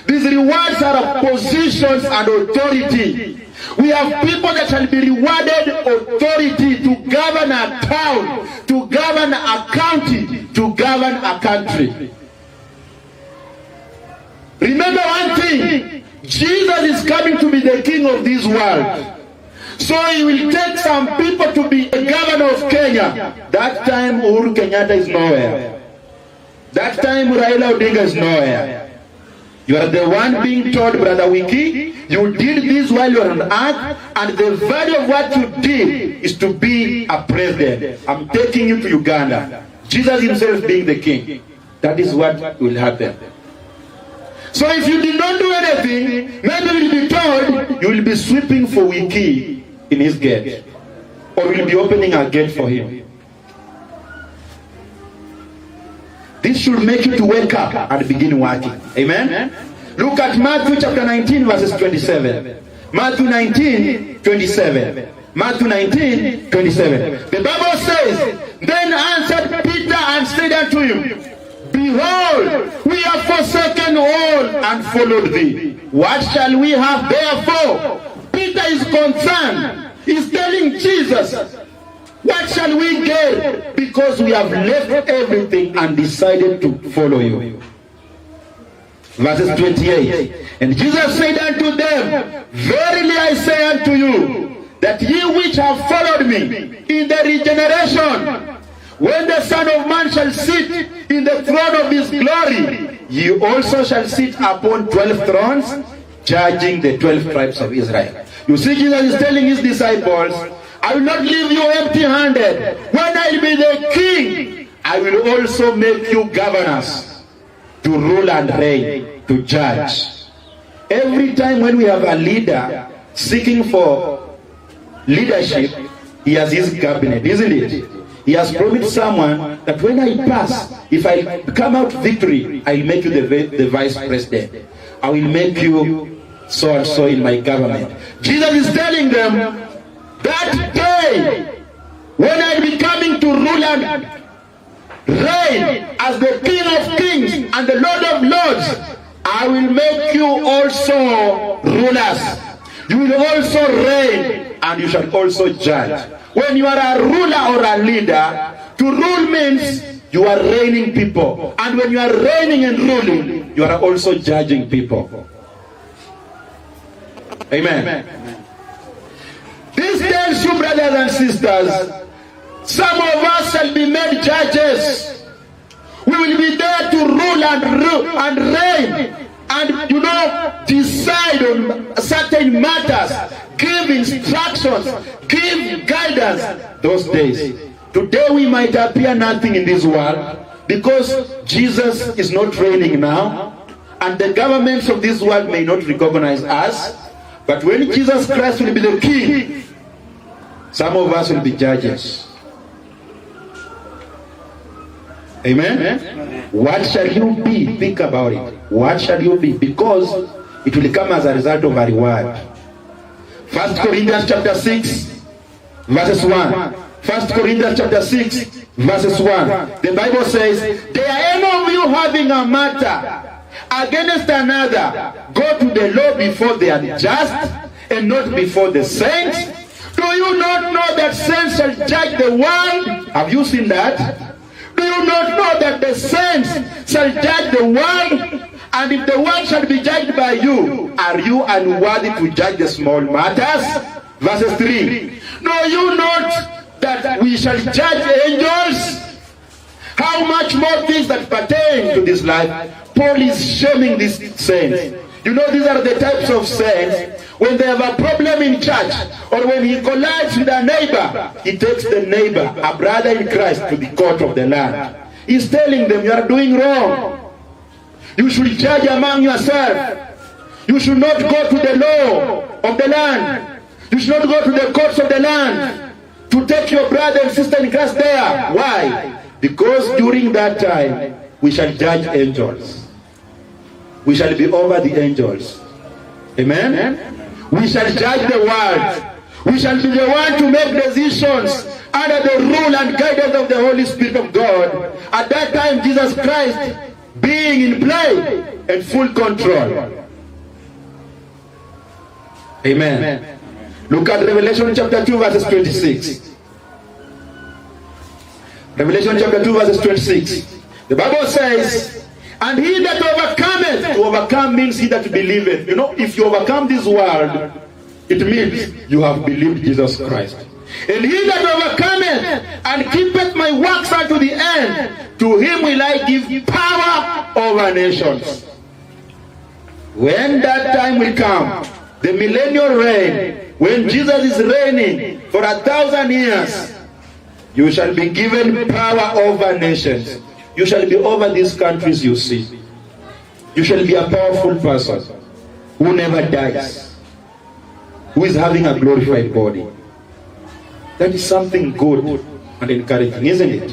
These rewards are of positions and authority. We have people that shall be rewarded authority to govern a town, to govern a county, to govern a country. Remember one thing, Jesus is coming to be the king of this world. So he will take some people to be the governor of Kenya. That time Uhuru Kenyatta is nowhere. That time Raila Odinga is nowhere. You are the one being told, Brother Wiki, you did this while you are on earth, and the value of what you did is to be a president. I'm taking you to Uganda. Jesus himself being the king. That is what will happen. So if you did not do anything, maybe you will be told you will be sweeping for Wiki in his gate, or will be opening a gate for him. This should make you to wake up and begin working. Amen? Look at Matthew chapter 19 verses 27. Matthew 19, 27. Matthew 19, 27. The Bible says, then answered Peter and said unto him, behold, we have forsaken all and followed thee. What shall we have therefore? Peter is concerned. He's telling Jesus, what shall we get? Because we have left everything and decided to follow you. Verses 28. And Jesus said unto them, verily I say unto you, that ye which have followed me in the regeneration, when the Son of Man shall sit in the throne of his glory, ye also shall sit upon 12 thrones, judging the 12 tribes of Israel. You see, Jesus is telling his disciples, I will not leave you empty-handed. When I will be the king, I will also make you governors to rule and reign, to judge. Every time when we have a leader seeking for leadership, he has his cabinet, isn't it? He has promised someone that when I pass, if I come out victory, I will make you the vice president. I will make you so and so in my government. Jesus is telling them, that day, when I will be coming to rule and reign as the King of Kings and the Lord of Lords, I will make you also rulers. You will also reign, and you shall also judge. When you are a ruler or a leader, to rule means You are reigning people. And when you are reigning and ruling, you are also judging people. Amen. This tells you, brothers and sisters, some of us shall be made judges. We will be there to rule and reign and, decide on certain matters, give instructions, give guidance. Those days. Today we might appear nothing in this world because Jesus is not reigning now, and the governments of this world may not recognize us. But when Jesus Christ will be the king, some of us will be judges. Amen? What shall you be? Think about it. What shall you be? Because it will come as a result of a reward. 1 Corinthians chapter 6, verses 1. 1 Corinthians chapter 6, verses 1. The Bible says, "There are any of you having a matter against another, go to the law before the unjust and not before the saints. Do you not know that saints shall judge the world?" Have you seen that? Do you not know that the saints shall judge the world? And if the world shall be judged by you, are you unworthy to judge the small matters? Verses 3. Know you not that we shall judge angels? How much more things that pertain to this life? Paul is shaming these saints. These are the types of saints. When they have a problem in church, or when he collides with a neighbor, he takes the neighbor, a brother in Christ, to the court of the land. He's telling them, you are doing wrong. You should judge among yourself. You should not go to the law of the land. You should not go to the courts of the land to take your brother and sister in Christ there. Why? Because during that time, we shall judge angels. We shall be over the angels. Amen? We shall judge the world. We shall be the one to make decisions under the rule and guidance of the Holy Spirit of God. At that time, Jesus Christ being in play and full control. Amen. Look at Revelation chapter 2 verses 26. Revelation chapter 2 verses 26. The Bible says, "And he that overcometh," to overcome means he that believeth. If you overcome this world, it means you have believed Jesus Christ. "And he that overcometh and keepeth my works unto the end, to him will I give power over nations." When that time will come, the millennial reign, when Jesus is reigning for 1,000 years, you shall be given power over nations. You shall be over these countries you see. You shall be a powerful person who never dies, who is having a glorified body. That is something good and encouraging, isn't it?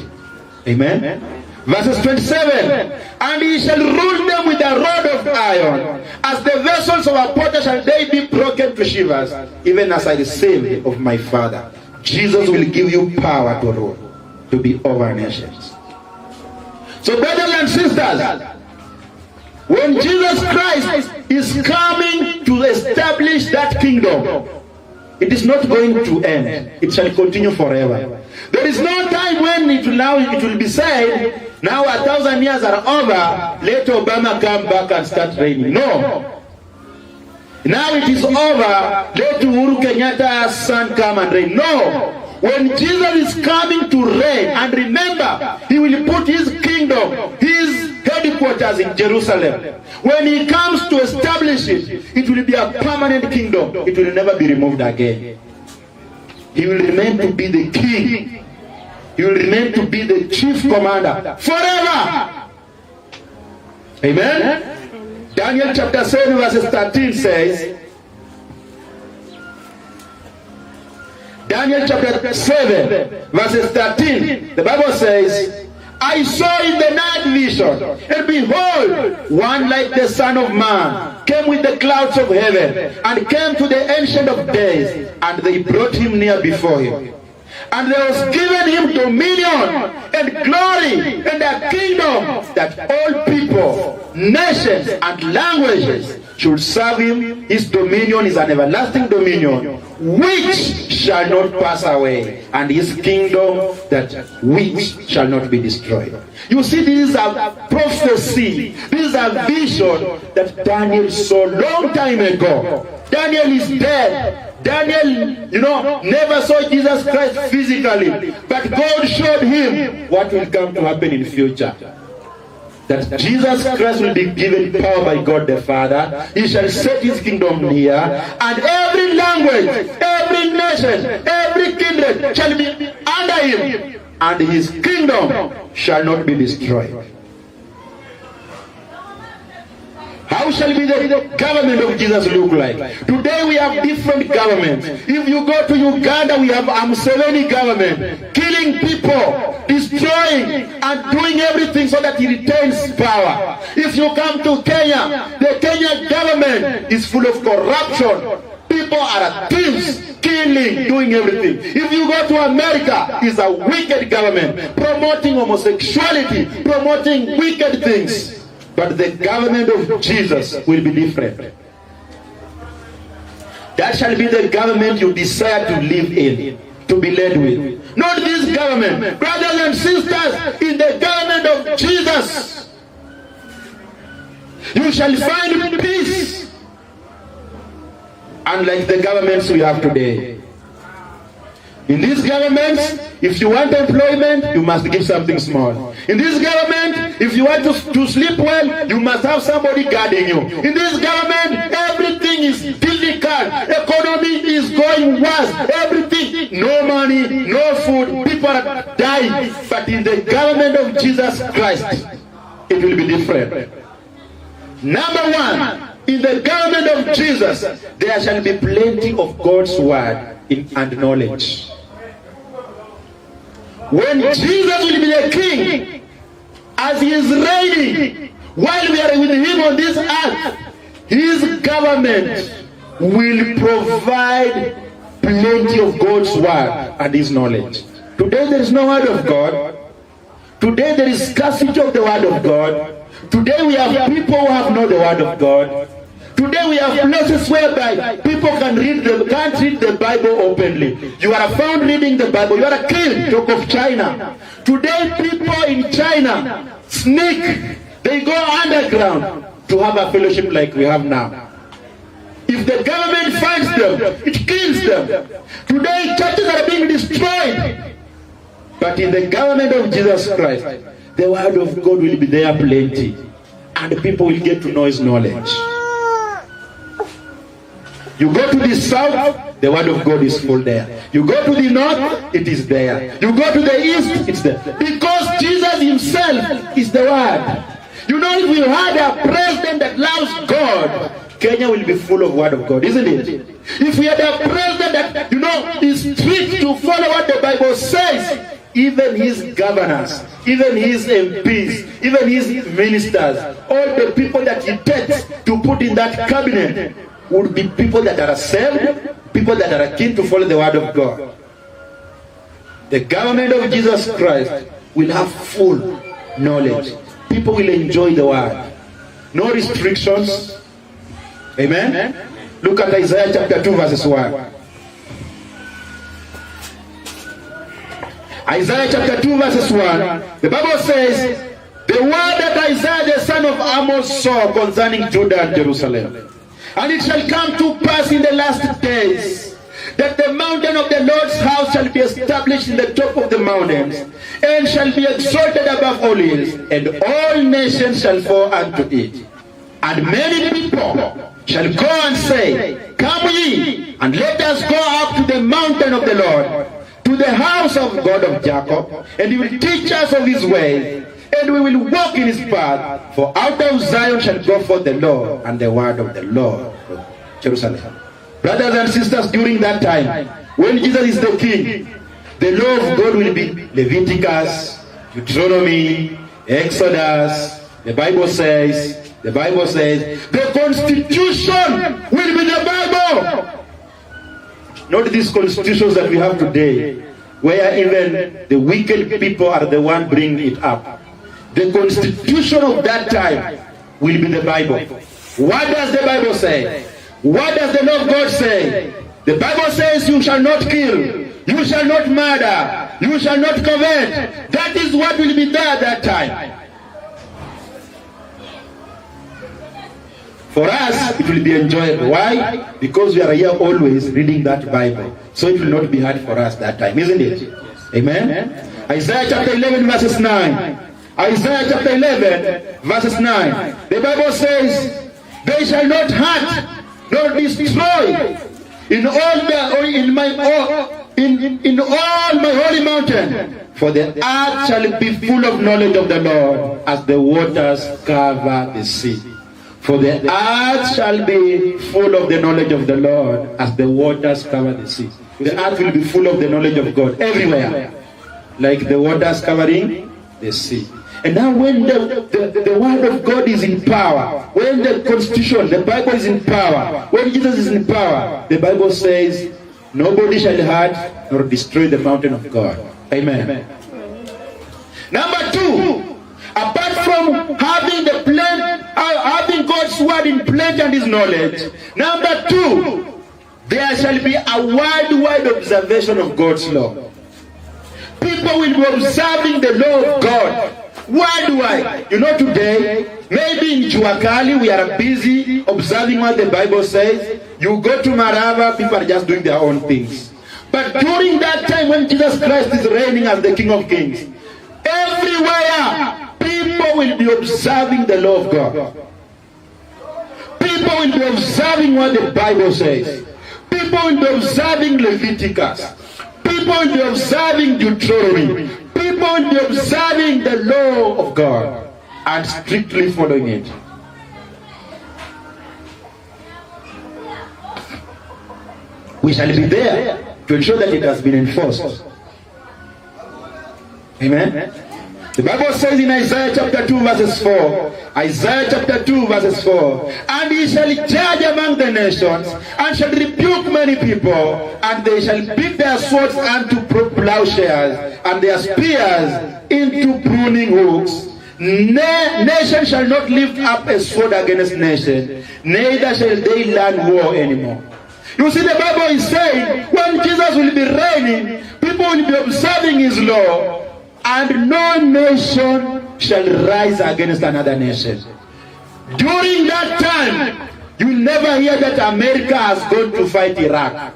Amen? Verses 27. "And he shall rule them with a rod of iron. As the vessels of a potter shall they be broken to shivers, even as I received of my Father." Jesus will give you power to rule, to be over nations. So brothers and sisters, when Jesus Christ is coming to establish that kingdom, it is not going to end. It shall continue forever. There is no time when it will be said, now 1,000 years are over, let Obama come back and start reigning. No. Now it is over, let Uhuru Kenyatta's son come and reign. No. When Jesus is coming to reign, and remember, he will put his kingdom, his headquarters in Jerusalem. When he comes to establish it, it will be a permanent kingdom. It will never be removed again. He will remain to be the king. He will remain to be the chief commander forever. Amen? Daniel chapter 7 verses 13 says, Daniel chapter 7 verses 13, the Bible says, "I saw in the night vision, and behold, one like the Son of Man came with the clouds of heaven, and came to the Ancient of Days, and they brought him near before him. And there was given him dominion and glory and a kingdom that all people, nations, and languages should serve him. His dominion is an everlasting dominion which shall not pass away, and his kingdom that which shall not be destroyed. You see, this is a prophecy, this is a vision that Daniel saw long time ago. Daniel is dead. Daniel, never saw Jesus Christ physically, but God showed him what will come to happen in future. That Jesus Christ will be given power by God the Father. He shall set his kingdom here, and every language, every nation, every kindred shall be under him, and his kingdom shall not be destroyed. How shall be the government of Jesus look like? Today we have different governments. If you go to Uganda, we have Museveni government, killing people, destroying and doing everything so that he retains power. If you come to Kenya, the Kenya government is full of corruption. People are thieves, killing, doing everything. If you go to America, it's a wicked government, promoting homosexuality, promoting wicked things. But the government of Jesus will be different. That shall be the government you desire to live in, to be led with. Not this government. Brothers and sisters, in the government of Jesus, you shall find peace. Unlike the governments we have today. In this government, if you want employment, you must give something small. In this government, if you want to sleep well, you must have somebody guarding you. In this government, everything is difficult. Economy is going worse. Everything, no money, no food, people are dying. But in the government of Jesus Christ, it will be different. Number one, in the government of Jesus, there shall be plenty of God's word and knowledge. When Jesus will be the king, as he is reigning, while we are with him on this earth, his government will provide plenty of God's word and his knowledge. Today there is no word of God. Today there is scarcity of the word of God. Today we have people who have not the word of God. Today we have places whereby people can't read the Bible openly. You are found reading the Bible, you are killed. Talk of China. Today people in China sneak, they go underground to have a fellowship like we have now. If the government finds them, it kills them. Today churches are being destroyed. But in the government of Jesus Christ, the word of God will be there plenty, and people will get to know his knowledge. You go to the south, the word of God is full there. You go to the north, it is there. You go to the east, it's there. Because Jesus himself is the word. You know, if we had a president that loves God, Kenya will be full of word of God, isn't it? If we had a president that, is strict to follow what the Bible says, even his governors, even his MPs, even his ministers, all the people that he takes to put in that cabinet would be people that are saved, people that are keen to follow the word of God. The government of Jesus Christ will have full knowledge. People will enjoy the word. No restrictions. Amen? Look at Isaiah chapter 2 verses 1. Isaiah chapter 2 verses 1. The Bible says, the word that Isaiah the son of Amos saw concerning Judah and Jerusalem. And it shall come to pass in the last days that the mountain of the Lord's house shall be established in the top of the mountains, and shall be exalted above all hills, and all nations shall fall unto it. And many people shall go and say, come ye, and let us go up to the mountain of the Lord, to the house of God of Jacob, and he will teach us of his ways, and we will walk in his path. For out of Zion shall go forth the law and the word of the Lord of Jerusalem. Brothers and sisters, during that time, when Jesus is the king, the law of God will be Leviticus, Deuteronomy, Exodus. The Bible says, the Constitution will be the Bible. Not these constitutions that we have today. where even the wicked people are the one bringing it up. The constitution of that time will be the Bible. What does the Bible say? What does the law of God say? The Bible says you shall not kill, you shall not murder, you shall not covet. That is what will be there at that time. For us, it will be enjoyable. Why? Because we are here always reading that Bible. So it will not be hard for us that time, isn't it? Amen? Isaiah chapter 11 verses 9. Isaiah chapter 11 verses 9. The Bible says, they shall not hurt nor destroy in all my holy mountain, for the earth shall be full of knowledge of the Lord as the waters cover the sea. For the earth shall be full of the knowledge of the Lord as the waters cover the sea. The earth will be full of the knowledge of God everywhere, like the waters covering the sea. And now when the word of God is in power, when the constitution, the Bible is in power, when Jesus is in power, the Bible says, nobody shall hurt nor destroy the mountain of God. Amen. Number two, apart from having the plan, having God's word in plenty and his knowledge, number two, there shall be a worldwide observation of God's law. People will be observing the law of God worldwide. You know, today, maybe in Chuakali, we are busy observing what the Bible says. You go to Marava, people are just doing their own things. But during that time when Jesus Christ is reigning as the King of Kings, everywhere, people will be observing the law of God. People will be observing what the Bible says. People will be observing Leviticus. People will be observing Deuteronomy. People will be observing the law of God and strictly following it. We shall be there to ensure that it has been enforced. Amen. The Bible says in Isaiah chapter 2 verses 4, Isaiah chapter 2 verses 4, and he shall judge among the nations, and shall rebuke many people, and they shall beat their swords unto plowshares, and their spears into pruning hooks. Nation shall not lift up a sword against nation, neither shall they learn war anymore. You see, the Bible is saying, when Jesus will be reigning, people will be observing his law, and no nation shall rise against another nation. During that time, you will never hear that America has gone to fight Iraq.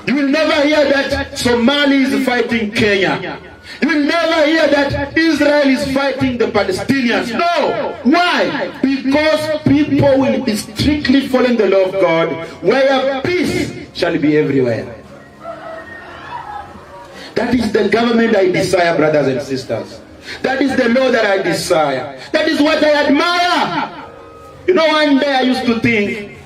You will never hear that Somalia is fighting Kenya. You will never hear that Israel is fighting the Palestinians. No! Why? Because people will be strictly following the law of God, where peace shall be everywhere. That is the government I desire, brothers and sisters. That is the law that I desire. That is what I admire. You know, one day I used to think,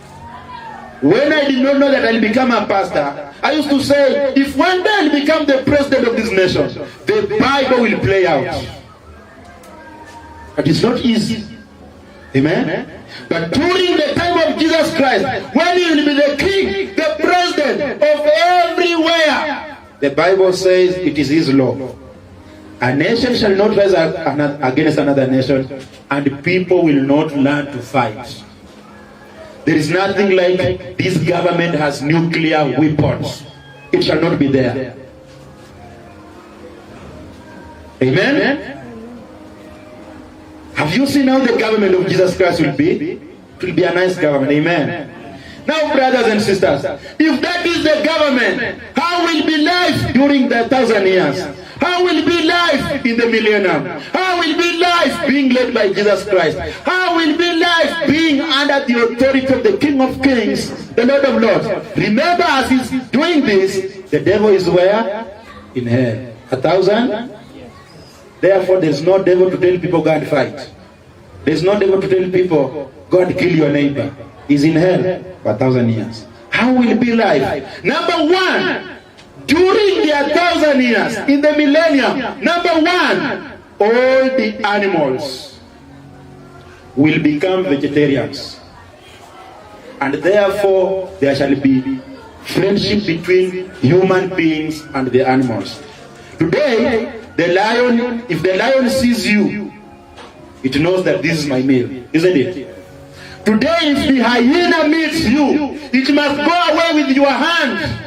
when I did not know that I'll become a pastor, I used to say, if one day I'll become the president of this nation, the Bible will play out. But it's not easy. Amen? But during the time of Jesus Christ, when he will be the king, the president of everywhere, the Bible says it is his law. A nation shall not rise against another nation, and people will not learn to fight. There is nothing like this government has nuclear weapons. It shall not be there. Amen? Have you seen how the government of Jesus Christ will be? It will be a nice government. Amen. Now, brothers and sisters, if that is the government, how will be life during the 1,000 years? How will be life in the millennium? How will be life being led by Jesus Christ? How will be life being under the authority of the King of Kings, the Lord of Lords? Remember, as he's doing this, the devil is where? In hell. 1,000? Therefore, there's no devil to tell people go and fight. There's no devil to tell people go and kill your neighbor. He's in hell for 1,000 years. How will be life? Number one, during the 1,000 years, in the millennium, number one, all the animals will become vegetarians. And therefore, there shall be friendship between human beings and the animals. Today, the lion, if the lion sees you, it knows that this is my meal, isn't it? Today, if the hyena meets you, it must go away with your hand.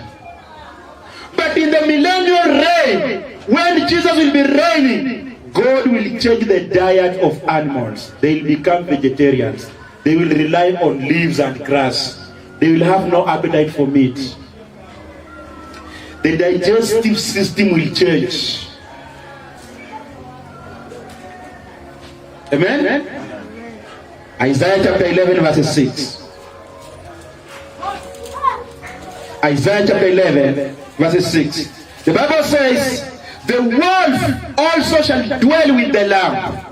But in the millennial reign, when Jesus will be reigning, God will change the diet of animals. They will become vegetarians. They will rely on leaves and grass. They will have no appetite for meat. The digestive system will change. Amen? Isaiah chapter 11 verse 6. Isaiah chapter 11 verse 6. The Bible says, the wolf also shall dwell with the lamb,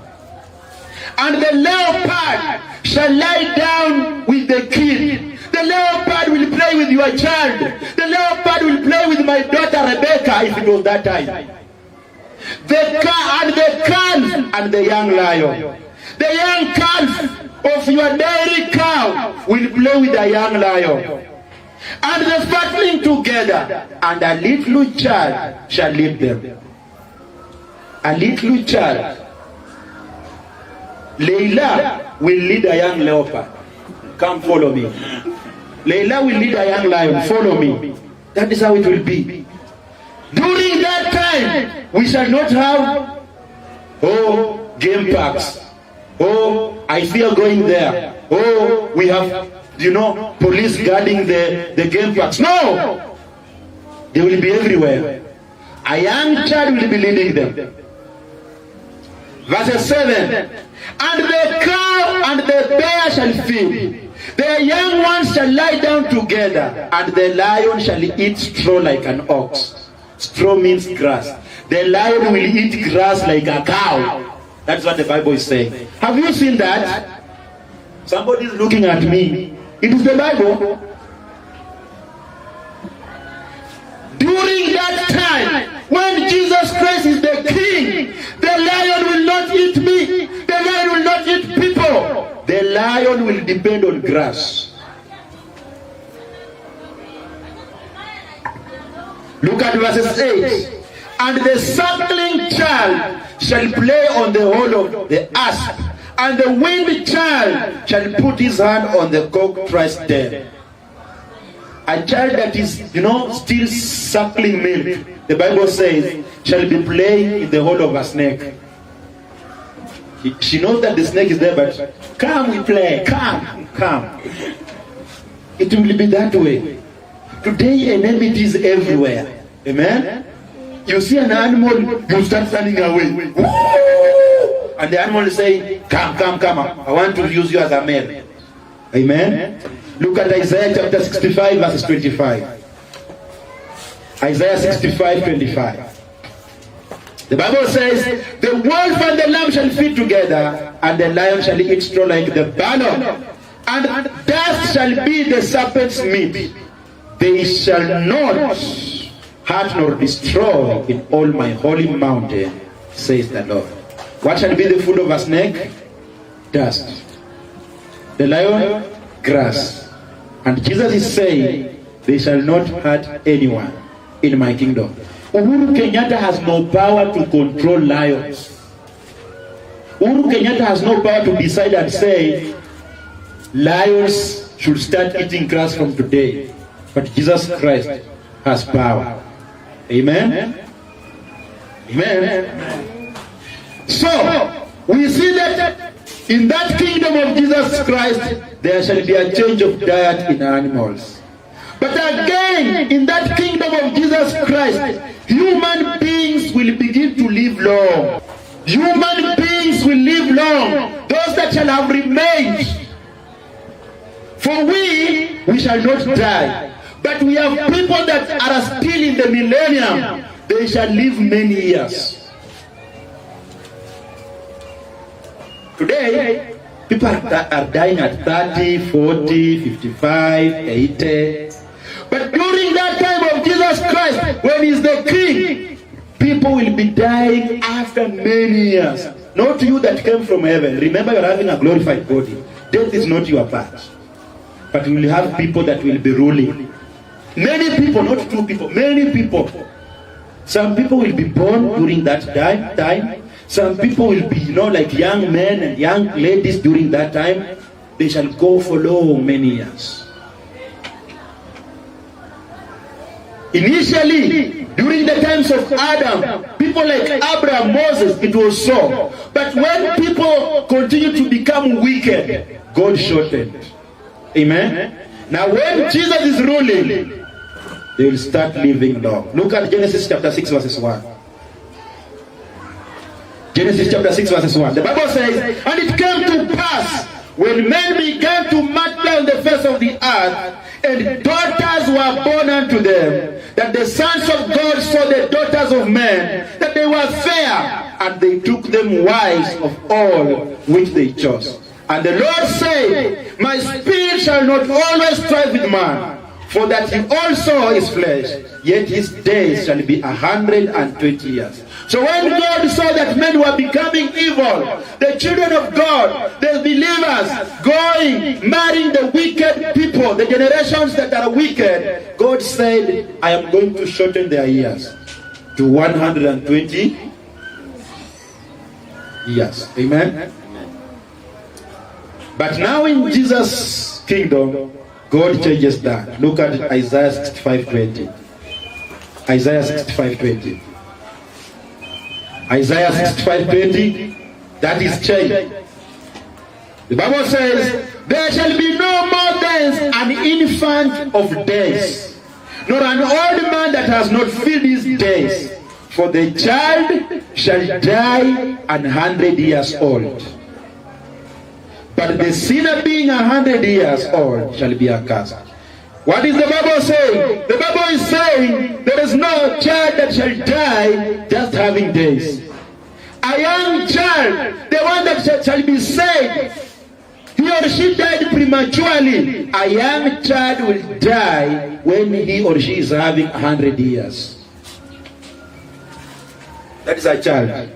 and the leopard shall lie down with the kid. The leopard will play with your child. The leopard will play with my daughter Rebecca, if it was that time. The calf and the young lion. The young calf of your dairy cow will play with the young lion. And the fatling together, and a little child shall lead them. A little child. Leila will lead a young leopard. Come follow me. Leila will lead a young lion. Follow me. That is how it will be. During that time, we shall not have, game parks. I fear going there. We have, police guarding the game parks. No! They will be everywhere. A young child will be leading them. Verse 7. And the cow and the bear shall feed. The young ones shall lie down together, and the lion shall eat straw like an ox. Straw means grass. The lion will eat grass like a cow. That's what the Bible is saying. Have you seen that? Somebody is looking at me. It is the Bible. During that time, when Jesus Christ is the king, the lion will not eat meat. The lion will not eat people. The lion will depend on grass. Look at verses 8. And the suckling child shall play on the hole of the asp, and the weaned child shall put his hand on the cockatrice den. A child that is, still suckling milk, the Bible says, shall be playing in the hole of a snake. She knows that the snake is there, but come, we play, come. It will be that way. Today, enmity is everywhere. Amen? You see an animal, you start running away. Woo! And the animal is saying, come. I want to use you as a male. Amen? Look at Isaiah chapter 65 verses 25. Isaiah 65, 25. The Bible says, the wolf and the lamb shall feed together, and the lion shall eat straw like the bannock, and dust shall be the serpent's meat. They shall not hurt nor destroy in all my holy mountain, says the Lord. What shall be the food of a snake? Dust. The lion, grass. And Jesus is saying, they shall not hurt anyone in my kingdom. Uhuru Kenyatta has no power to control lions. Uhuru Kenyatta has no power to decide and say, lions should start eating grass from today. But Jesus Christ has power. Amen? Amen. So, we see that in that kingdom of Jesus Christ, there shall be a change of diet in animals. But again, in that kingdom of Jesus Christ, human beings will begin to live long. Human beings will live long. Those that shall have remained. For we shall not die. But we have people that are still in the millennium. They shall live many years. Today, people are dying at 30, 40, 55, 80. But during that time of Jesus Christ, when he's the king, people will be dying after many years. Not you that came from heaven. Remember, you're having a glorified body. Death is not your part. But we will have people that will be ruling. Many people, not two people, many people. Some people will be born during that time. Some people will be, like young men and young ladies during that time. They shall go for long, many years. Initially, during the times of Adam, people like Abraham, Moses, it was so. But when people continue to become wicked, God shortened. Amen? Now when Jesus is ruling, they will start living long. Look at Genesis chapter 6 verses 1. Genesis chapter 6 verses 1. The Bible says, and it came to pass, when men began to multiply on the face of the earth, and daughters were born unto them, that the sons of God saw the daughters of men, that they were fair, and they took them wives of all which they chose. And the Lord said, my spirit shall not always strive with man, for that he also is flesh, yet his days shall be 120 years. So when God saw that men were becoming evil, the children of God, the believers, going, marrying the wicked people, the generations that are wicked, God said, I am going to shorten their years to 120 years. Amen? But now in Jesus' kingdom, God changes that. Look at Isaiah 65:20. Isaiah 65:20. Isaiah 65:20, that is changed. The Bible says, there shall be no more days an infant of days, nor an old man that has not filled his days. For the child shall die 100 years old. But the sinner being 100 years old shall be accursed. What is the Bible saying? The Bible is saying there is no child that shall die just having days. A young child, the one that shall be saved, he or she died prematurely. A young child will die when he or she is having 100 years. That is a child.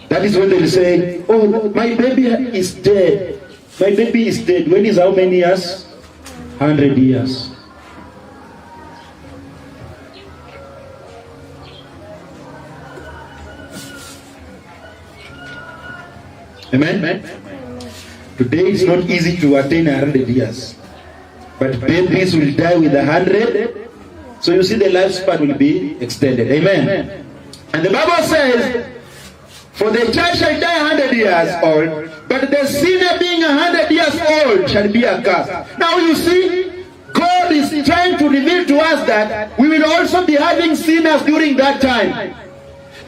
That is when they will say, oh, my baby is dead. My baby is dead. When is how many years? 100 years. Amen? Today it's not easy to attain 100 years. But babies will die with 100. So you see the lifespan will be extended. Amen? And the Bible says, for the child shall die 100 years old, but the sinner being 100 years old shall be accursed. Now you see, God is trying to reveal to us that we will also be having sinners during that time.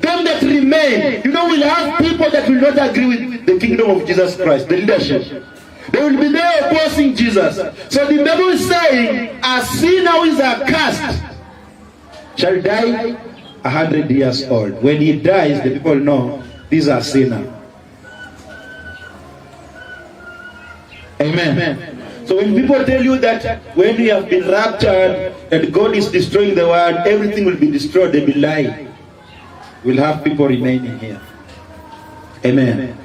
Them that remain, we'll have people that will not agree with the kingdom of Jesus Christ, the leadership. They will be there opposing Jesus. So the Bible is saying, a sinner who is accursed shall die 100 years old. When he dies, the people know these are sinners. Amen. So when people tell you that when we have been raptured and God is destroying the world, everything will be destroyed, they will lie. We'll have people remaining here. Amen.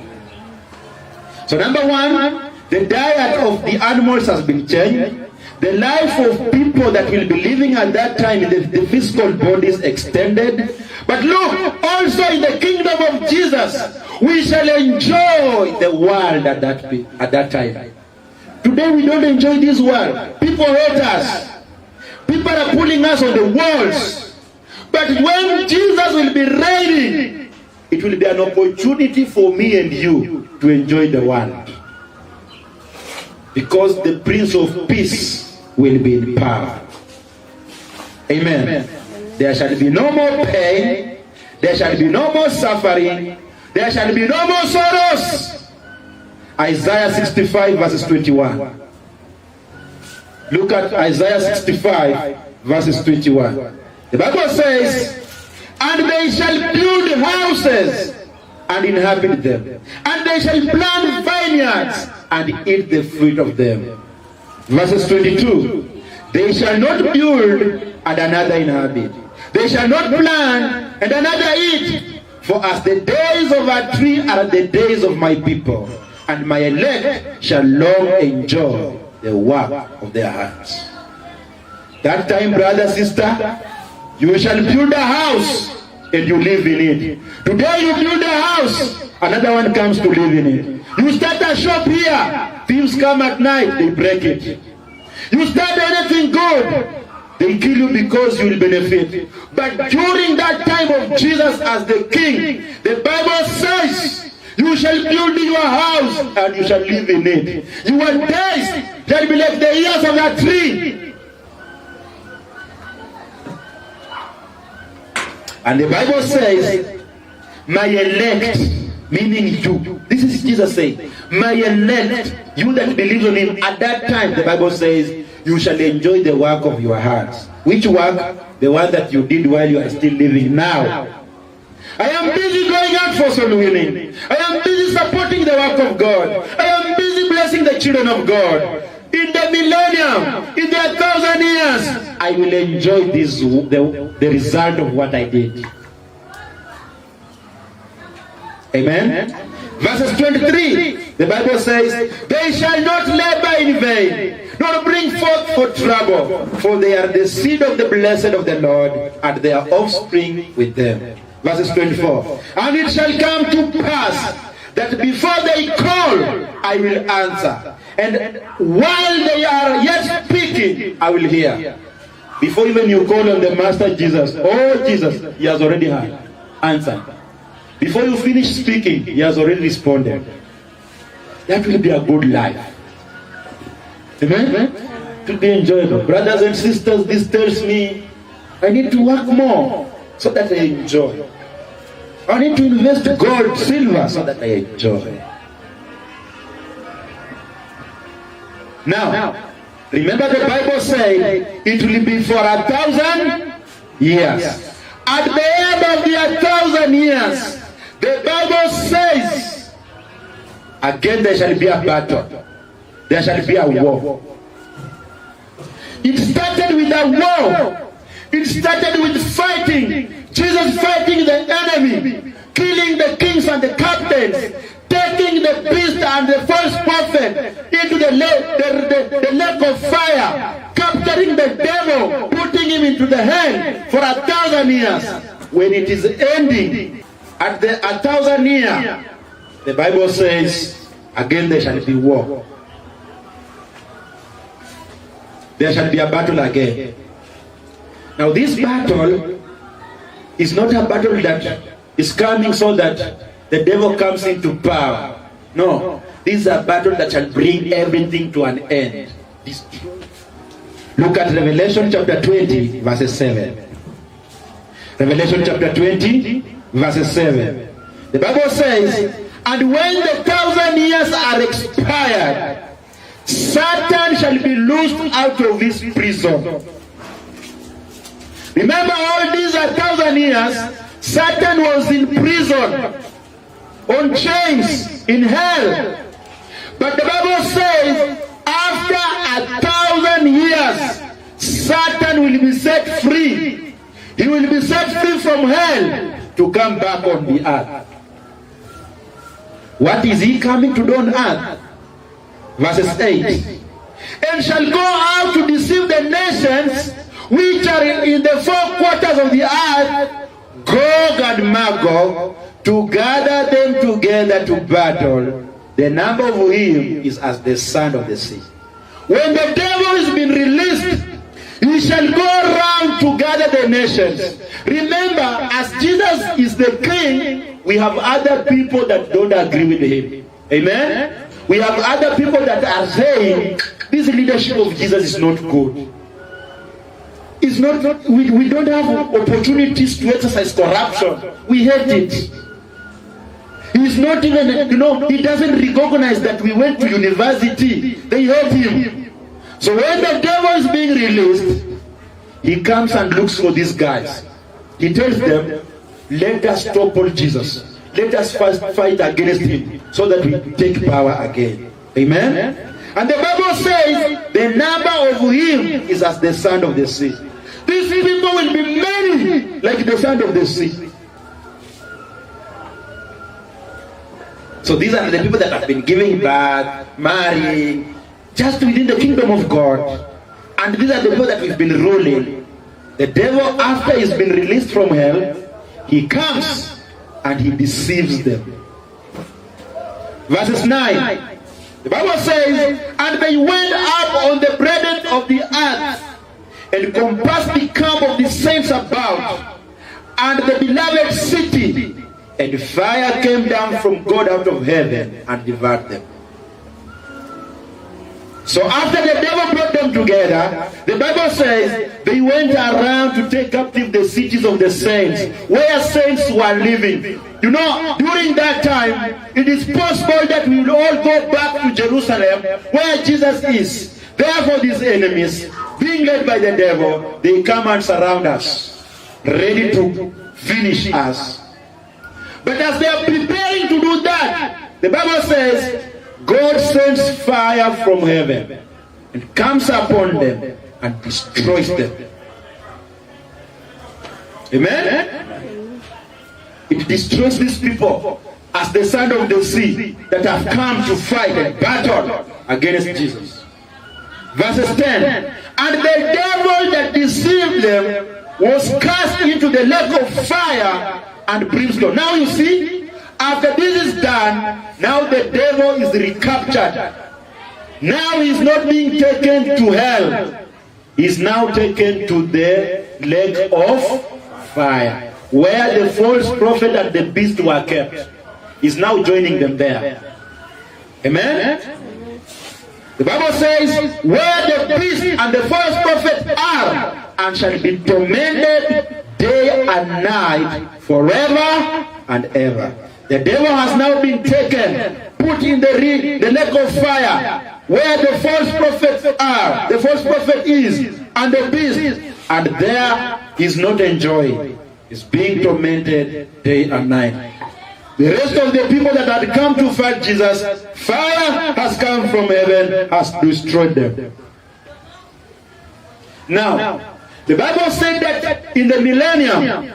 So number one, the diet of the animals has been changed. The life of people that will be living at that time, the physical bodies extended. But look, also in the kingdom of Jesus, we shall enjoy the world at that time. Today we don't enjoy this world. People hate us. People are pulling us on the walls. But when Jesus will be reigning, it will be an opportunity for me and you to enjoy the world. Because the Prince of Peace will be in power. Amen. There shall be no more pain. There shall be no more suffering. There shall be no more sorrows. Isaiah 65 verses 21. Look at Isaiah 65 verses 21. The Bible says, and they shall build houses and inhabit them, and they shall plant vineyards and eat the fruit of them. Verses 22. They shall not build and another inhabit. They shall not plant and another eat. For as the days of a tree are the days of my people, and my elect shall long enjoy the work of their hands. That time, brother, sister, you shall build a house and you live in it. Today you build a house, another one comes to live in it. You start a shop here, thieves come at night, they break it. You start anything good, they kill you because you will benefit. But during that time of Jesus as the king, the Bible says, you shall build your house and you shall live in it. Your days shall be like the years of a tree. And the Bible says, my elect, meaning you. This is Jesus saying, my elect, you that believe on him. At that time, the Bible says, you shall enjoy the work of your hands. Which work? The one that you did while you are still living now. I am busy going out for soul winning. I am busy supporting the work of God. I am busy blessing the children of God. In the millennium, in the 1,000 years, I will enjoy this, the result of what I did. Amen. Verses 23, the Bible says, they shall not labor in vain, nor bring forth for trouble, for they are the seed of the blessed of the Lord, and their offspring with them. Verses 24, and it shall come to pass that before they call, I will answer. And while they are yet speaking, I will hear. Before even you call on the Master Jesus, oh Jesus, he has already answered. Before you finish speaking, he has already responded. That will be a good life. Amen? It will be enjoyable. Brothers and sisters, this tells me I need to work more so that I enjoy. I need to invest gold, silver, so that I enjoy. Now, remember the Bible said it will be for 1,000 years. At the end of the 1,000 years, the Bible says, again there shall be a battle. There shall be a war. It started with a war. It started with fighting. Jesus fighting the enemy, killing the kings and the captains, taking the beast and the false prophet into the lake of fire, capturing the devil, putting him into the hell for 1,000 years. When it is ending, at the 1,000 year, the Bible says, again there shall be war. There shall be a battle again. Now this battle is not a battle that is coming so that the devil comes into power. No, this is a battle that shall bring everything to an end. Look at Revelation chapter 20, verses 7. Revelation chapter 20, verses 7. The Bible says, and when the 1,000 years are expired, Satan shall be loosed out of his prison. Remember, all these 1,000 years, Satan was in prison, on chains, in hell. But the Bible says, after 1,000 years, Satan will be set free. He will be set free from hell to come back on the earth. What is he coming to do on earth? Verses 8. And shall go out to deceive the nations which are in the four quarters of the earth, Gog and Magog, to gather them together to battle. The number of him is as the sand of the sea. When the devil has been released, he shall go around to gather the nations. Remember, as Jesus is the king, we have other people that don't agree with him. Amen? We have other people that are saying, this leadership of Jesus is not good. It's not, we don't have opportunities to exercise corruption. We hate it. He's not even, he doesn't recognize that we went to university. They hate him. So when the devil is being released, he comes and looks for these guys. He tells them, let us topple Jesus. Let us first fight against him so that we take power again. Amen? And the Bible says, the number of him is as the sand of the sea. These people will be many like the sand of the sea. So these are the people that have been giving birth, marrying, just within the kingdom of God. And these are the people that we've been ruling. The devil, after he's been released from hell, he comes and he deceives them. Verses 9. The Bible says, and they went up on the breadth of the earth and compassed the camp of the saints about, and the beloved city, and fire came down from God out of heaven and devoured them. So after the devil brought them together, the Bible says they went around to take captive the cities of the saints, where saints were living. You know, during that time, it is possible that we will all go back to Jerusalem, where Jesus is. Therefore, these enemies, being led by the devil, they come and surround us, ready to finish us. But as they are preparing to do that, the Bible says, God sends fire from heaven and comes upon them and destroys them. Amen? It destroys these people as the sand of the sea that have come to fight and battle against Jesus. Verses 10. And the devil that deceived them was cast into the lake of fire and brimstone. Now you see, after this is done, now the devil is recaptured. Now he is not being taken to hell. He is now taken to the lake of fire, where the false prophet and the beast were kept. He is now joining them there. Amen? The Bible says, where the beast and the false prophet are, and shall be tormented day and night forever and ever. The devil has now been taken, put in the lake of fire, where the false prophets are, the false prophet is, and the beast, and there is not enjoying. Is being tormented day and night. The rest of the people that had come to fight Jesus, fire has come from heaven, has destroyed them. Now, the Bible said that in the millennium,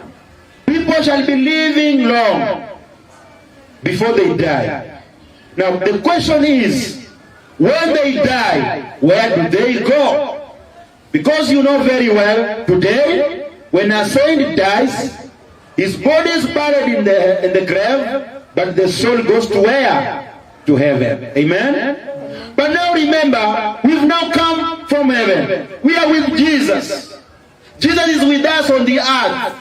people shall be living long before they die. Now, the question is, when they die, where do they go? Because you know very well, today, when a saint dies, his body is buried in the grave, but the soul goes to where? To heaven. Amen? But now remember, we've now come from heaven. We are with Jesus. Jesus is with us on the earth.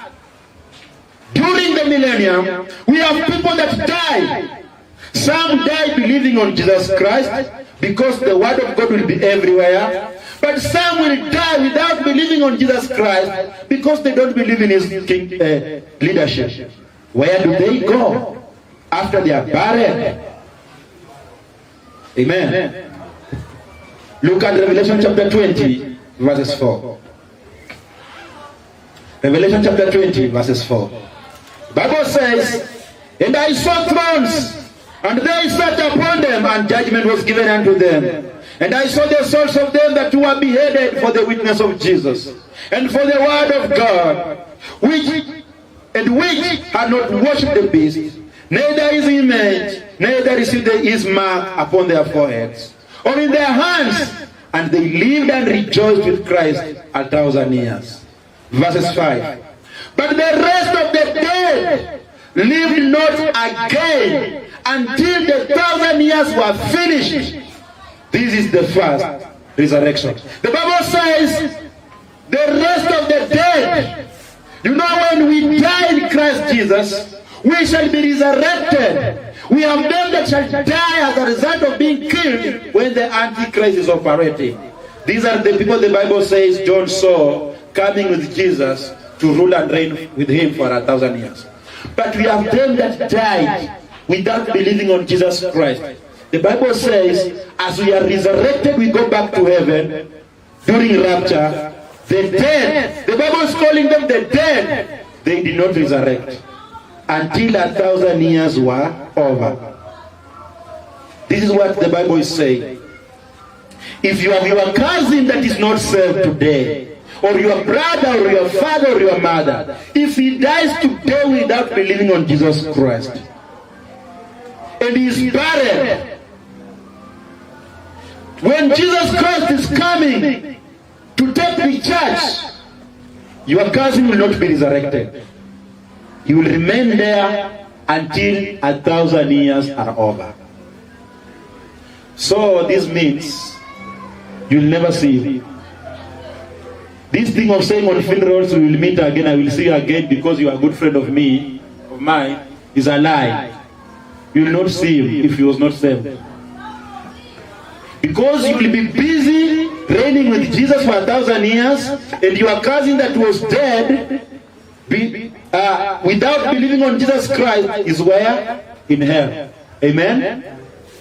During the millennium, we have people that die. Some die believing on Jesus Christ because the word of God will be everywhere. But some will die without believing on Jesus Christ because they don't believe in his leadership. Where do they go after they are buried? Amen. Look at Revelation chapter 20, verses 4. Revelation chapter 20, verses 4. The Bible says, and I saw thrones, and they sat upon them, and judgment was given unto them. And I saw the souls of them that were beheaded for the witness of Jesus, and for the word of God, which had not worshipped the beast, neither his image, neither received his mark upon their foreheads, or in their hands, and they lived and rejoiced with Christ 1,000 years. Verses 5. But the rest of the dead lived not again until the 1,000 years were finished. This is the first resurrection. The Bible says the rest of the dead, you know, when we die in Christ Jesus, we shall be resurrected. We have them that shall die as a result of being killed when the Antichrist is operating. These are the people the Bible says John saw coming with Jesus to rule and reign with him for 1,000 years. But we have them that died without believing on Jesus Christ. The Bible says, as we are resurrected, we go back to heaven during rapture. The dead, the Bible is calling them the dead, they did not resurrect until 1,000 years were over. This is what the Bible is saying. If you have your cousin that is not saved today, or your brother, or your father, or your mother, if he dies today without believing on Jesus Christ, and he is buried, when Jesus Christ is coming to take the church, your cousin will not be resurrected. He will remain there until 1,000 years are over. So this means you'll never see him. This thing of saying on funerals we will meet again, I will see you again because you are a good friend of mine, is a lie. You will not see him if he was not saved. Because you will be busy reigning with Jesus for 1,000 years, and your cousin that was dead, without believing on Jesus Christ, is where? In hell. Amen?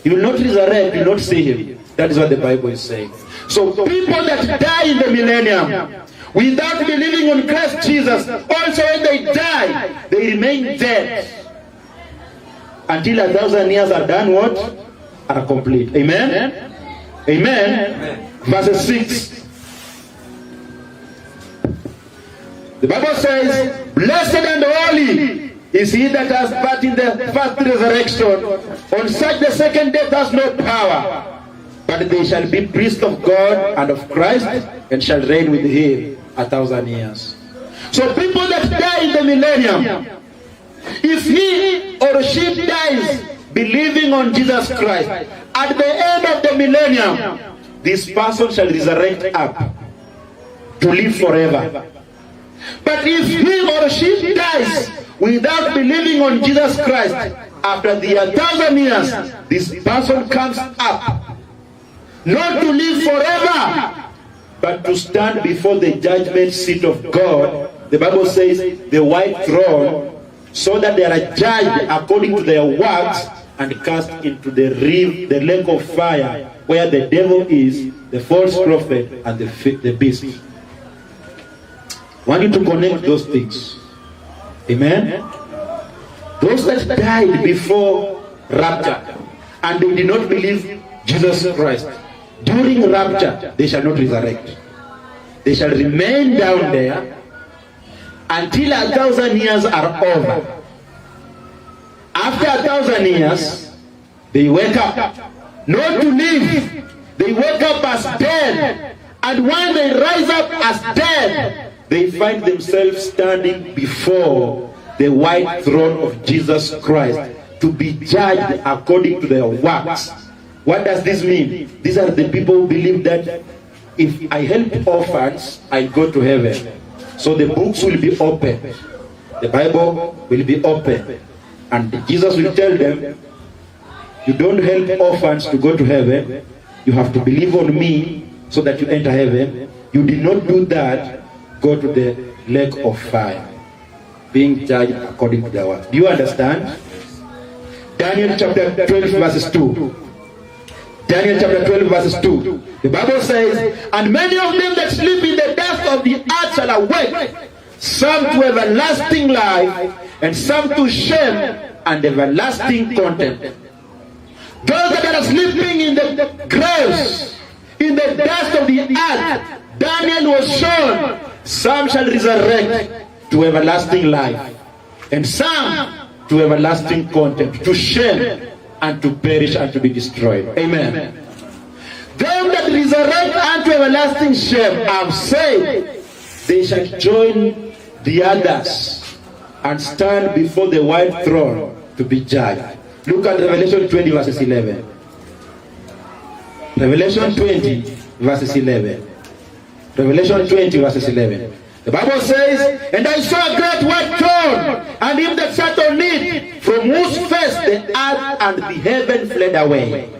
You will not resurrect, you will not see him. That is what the Bible is saying. So people that die in the millennium, without believing on Christ Jesus, also when they die, they remain dead. Until 1,000 years are done, what? Are complete. Amen? Amen. Verse 6. The Bible says, blessed and holy is he that has part in the first resurrection. On such the second death has no power. But they shall be priests of God and of Christ, and shall reign with him 1,000 years. So people that die in the millennium, if he or she dies believing on Jesus Christ, at the end of the millennium, this person shall resurrect up to live forever. But if he or she dies without believing on Jesus Christ, after the 1,000 years, this person comes up, not to live forever, but to stand before the judgment seat of God. The Bible says, the white throne, so that they are judged according to their works and cast into the lake of fire, where the devil is, the false prophet, and the beast. I want you to connect those things. Amen? Those that died before rapture and they did not believe Jesus Christ, during rapture they shall not resurrect. They shall remain down there until 1,000 years are over. After 1,000 years, they wake up, not to live. They wake up as dead. And when they rise up as dead, they find themselves standing before the white throne of Jesus Christ to be judged according to their works. What does this mean? These are the people who believe that if I help orphans, I go to heaven. So the books will be open. The Bible will be open. And Jesus will tell them, you don't help orphans to go to heaven. You have to believe on me so that you enter heaven. You did not do that, go to the lake of fire, being judged according to their work. Do you understand? Daniel chapter 12 verses 2. Daniel chapter 12 verses 2. The Bible says, and many of them that sleep in the dust of the earth shall awake, some to everlasting life, and some to shame and everlasting contempt. Those that are sleeping in the graves, in the dust of the earth, Daniel was shown, some shall resurrect to everlasting life, and some to everlasting contempt, to shame and to perish and to be destroyed. Amen. Them that resurrect unto everlasting shame, I'm saying, they shall join the others and stand before the white throne to be judged. Look at Revelation 20 verses 11. Revelation 20 verses 11. Revelation 20 verses 11. The Bible says, and I saw a great white throne, and him that sat on it, from whose face the earth and the heaven fled away,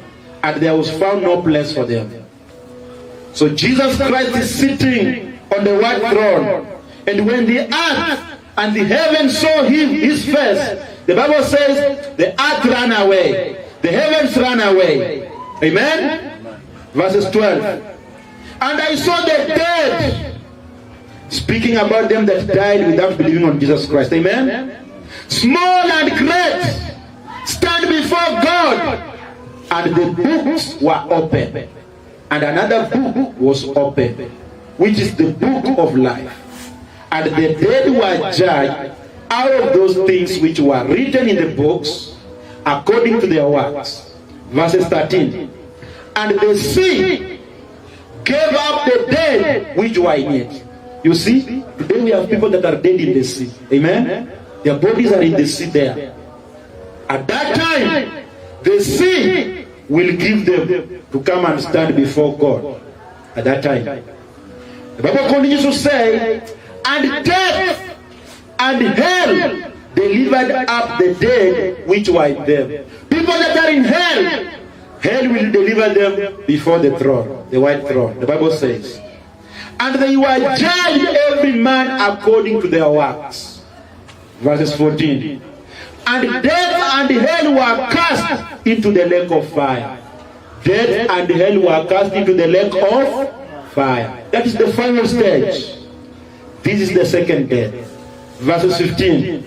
and there was found no place for them. So Jesus Christ is sitting on the white throne, and when the earth and the heaven saw him, his face, the Bible says the earth ran away, the heavens ran away. Amen? Verses 12. And I saw the dead, speaking about them that died without believing on Jesus Christ. Amen? Small and great, stand before God, and the books were open. And another book was open, which is the book of life. And the dead were judged out of those things which were written in the books according to their works. Verses 13. And the sea gave up the dead which were in it. You see, today we have people that are dead in the sea. Amen? Their bodies are in the sea there. At that time, the sea will give them to come and stand before God. At that time. The Bible continues to say, and death and hell delivered up the dead which were in them. People that are in hell, hell will deliver them before the throne, the white throne. The Bible says, and they were judged every man according to their works. Verses 14. And death and hell were cast into the lake of fire. Death and hell were cast into the lake of fire. That is the final stage. This is the second death. Verses 15.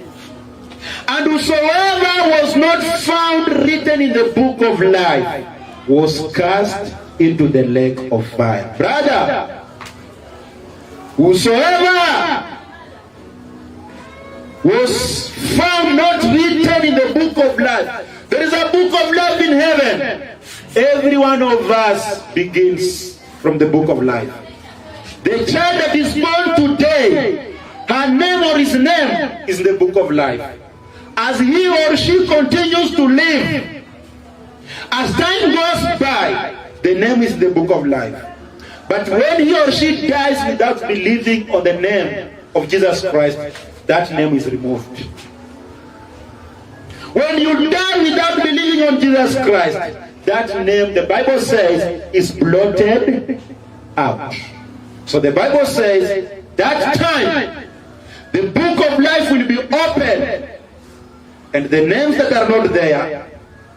And whosoever was not found written in the book of life was cast into the lake of fire. Brother, whosoever was found not written in the book of life. There is a book of life in heaven. Every one of us begins from the book of life. The child that is born today, her name or his name is in the book of life. As he or she continues to live, as time goes by, the name is the book of life. But when he or she dies without believing on the name of Jesus Christ, that name is removed. When you die without believing on Jesus Christ, that name, the Bible says, is blotted out. So the Bible says, that time, the book of life will be opened, and the names that are not there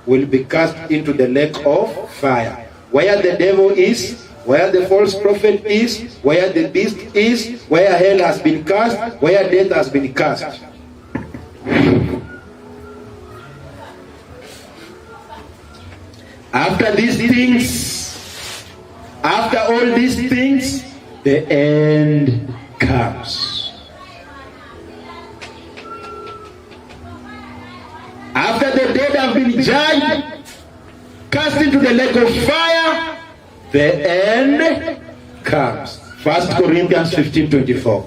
will be cast into the lake of fire, where the devil is, where the false prophet is, where the beast is, where hell has been cast, where death has been cast. After these things, after all these things, the end comes. After the dead have been judged, cast into the lake of fire, the end comes. 1 Corinthians 15:24.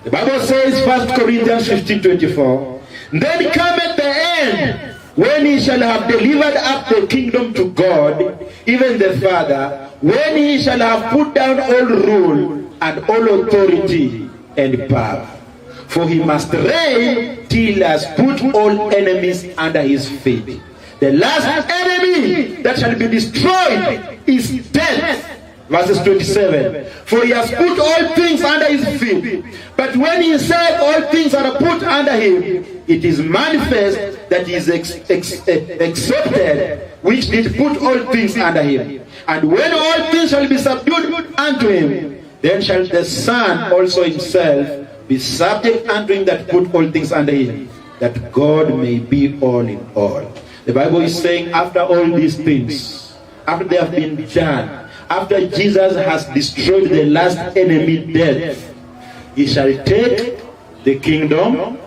The Bible says, 1 Corinthians 15:24, then cometh the end, when he shall have delivered up the kingdom to God, even the Father, when he shall have put down all rule and all authority and power. For he must reign till he has put all enemies under his feet. The last enemy that shall be destroyed is death. Verses 27. For he has put all things under his feet. But when he said all things are put under him, it is manifest that he is accepted, which did put all things under him. And when all things shall be subdued unto him, then shall the Son also himself be subject unto him that put all things under him, that God may be all in all. The Bible is saying, after all these things, after they have been done, after Jesus has destroyed the last enemy, death, he shall take the kingdom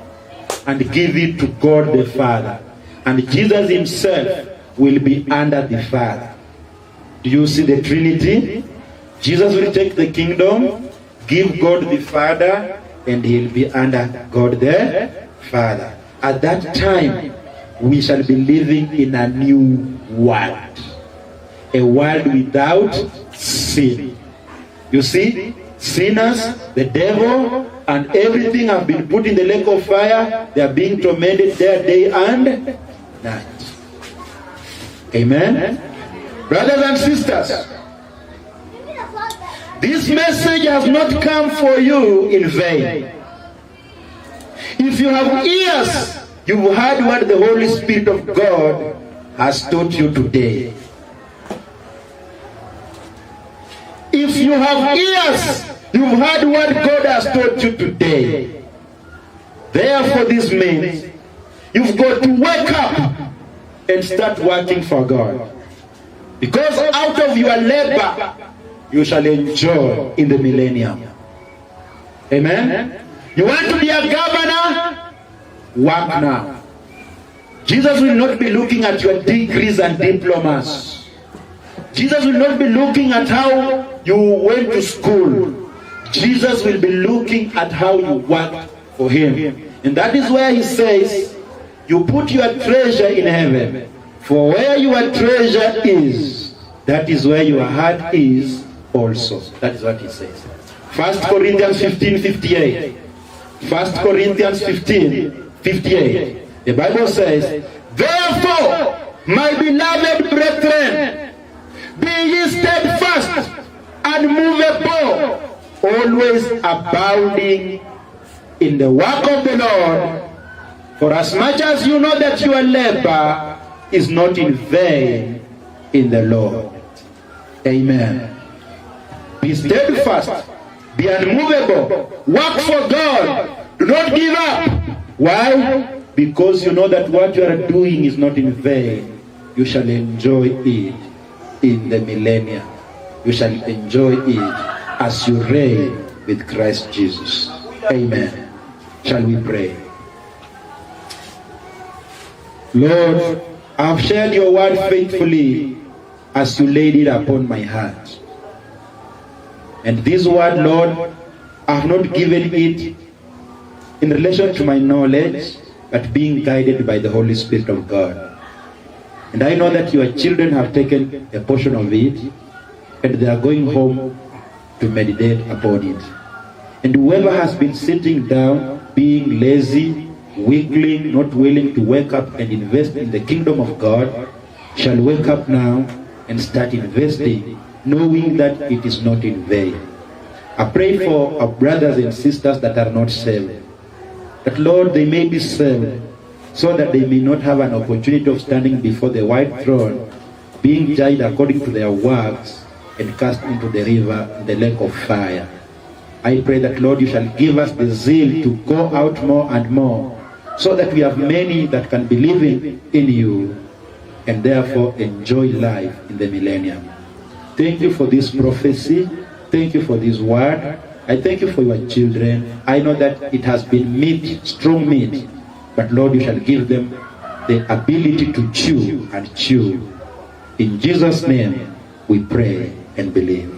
and give it to God the Father. And Jesus himself will be under the Father. Do you see the Trinity? Jesus will take the kingdom, give God the Father, and he'll be under God the Father. At that time, we shall be living in a new world. A world without sin. You see, sinners, the devil, and everything have been put in the lake of fire. They are being tormented there day and night. Amen? Brothers and sisters, this message has not come for you in vain. If you have ears, you've heard what the Holy Spirit of God has taught you today. If you have ears, you've heard what God has taught you today. Therefore, this means you've got to wake up and start working for God. Because out of your labor, you shall enjoy in the millennium. Amen? You want to be a governor? Work now. Jesus will not be looking at your degrees and diplomas. Jesus will not be looking at how you went to school. Jesus will be looking at how you worked for him. And that is where he says, you put your treasure in heaven. For where your treasure is, that is where your heart is also. That is what he says. 1 Corinthians 15:58. 1 Corinthians 15:58. The Bible says, therefore, my beloved brethren, be ye steadfast and immovable, always abounding in the work of the Lord, for as much as you know that your labor is not in vain in the Lord. Amen. Be steadfast, be unmovable, work for God, do not give up. Why? Because you know that what you are doing is not in vain. You shall enjoy it in the millennium. You shall enjoy it as you reign with Christ Jesus. Amen. Shall we pray? Lord, I've shared your word faithfully as you laid it upon my heart. And this word, Lord, I have not given it in relation to my knowledge, but being guided by the Holy Spirit of God. And I know that your children have taken a portion of it, and they are going home to meditate upon it. And whoever has been sitting down, being lazy, weakling, not willing to wake up and invest in the kingdom of God, shall wake up now and start investing, knowing that it is not in vain. I pray for our brothers and sisters that are not saved, that Lord, they may be saved, so that they may not have an opportunity of standing before the white throne, being judged according to their works, and cast into the river, the lake of fire. I pray that, Lord, you shall give us the zeal to go out more and more, so that we have many that can believe in you, and therefore enjoy life in the millennium. Thank you for this prophecy. Thank you for this word. I thank you for your children. I know that it has been meat, strong meat, but Lord, you shall give them the ability to chew and chew. In Jesus' name we pray and believe.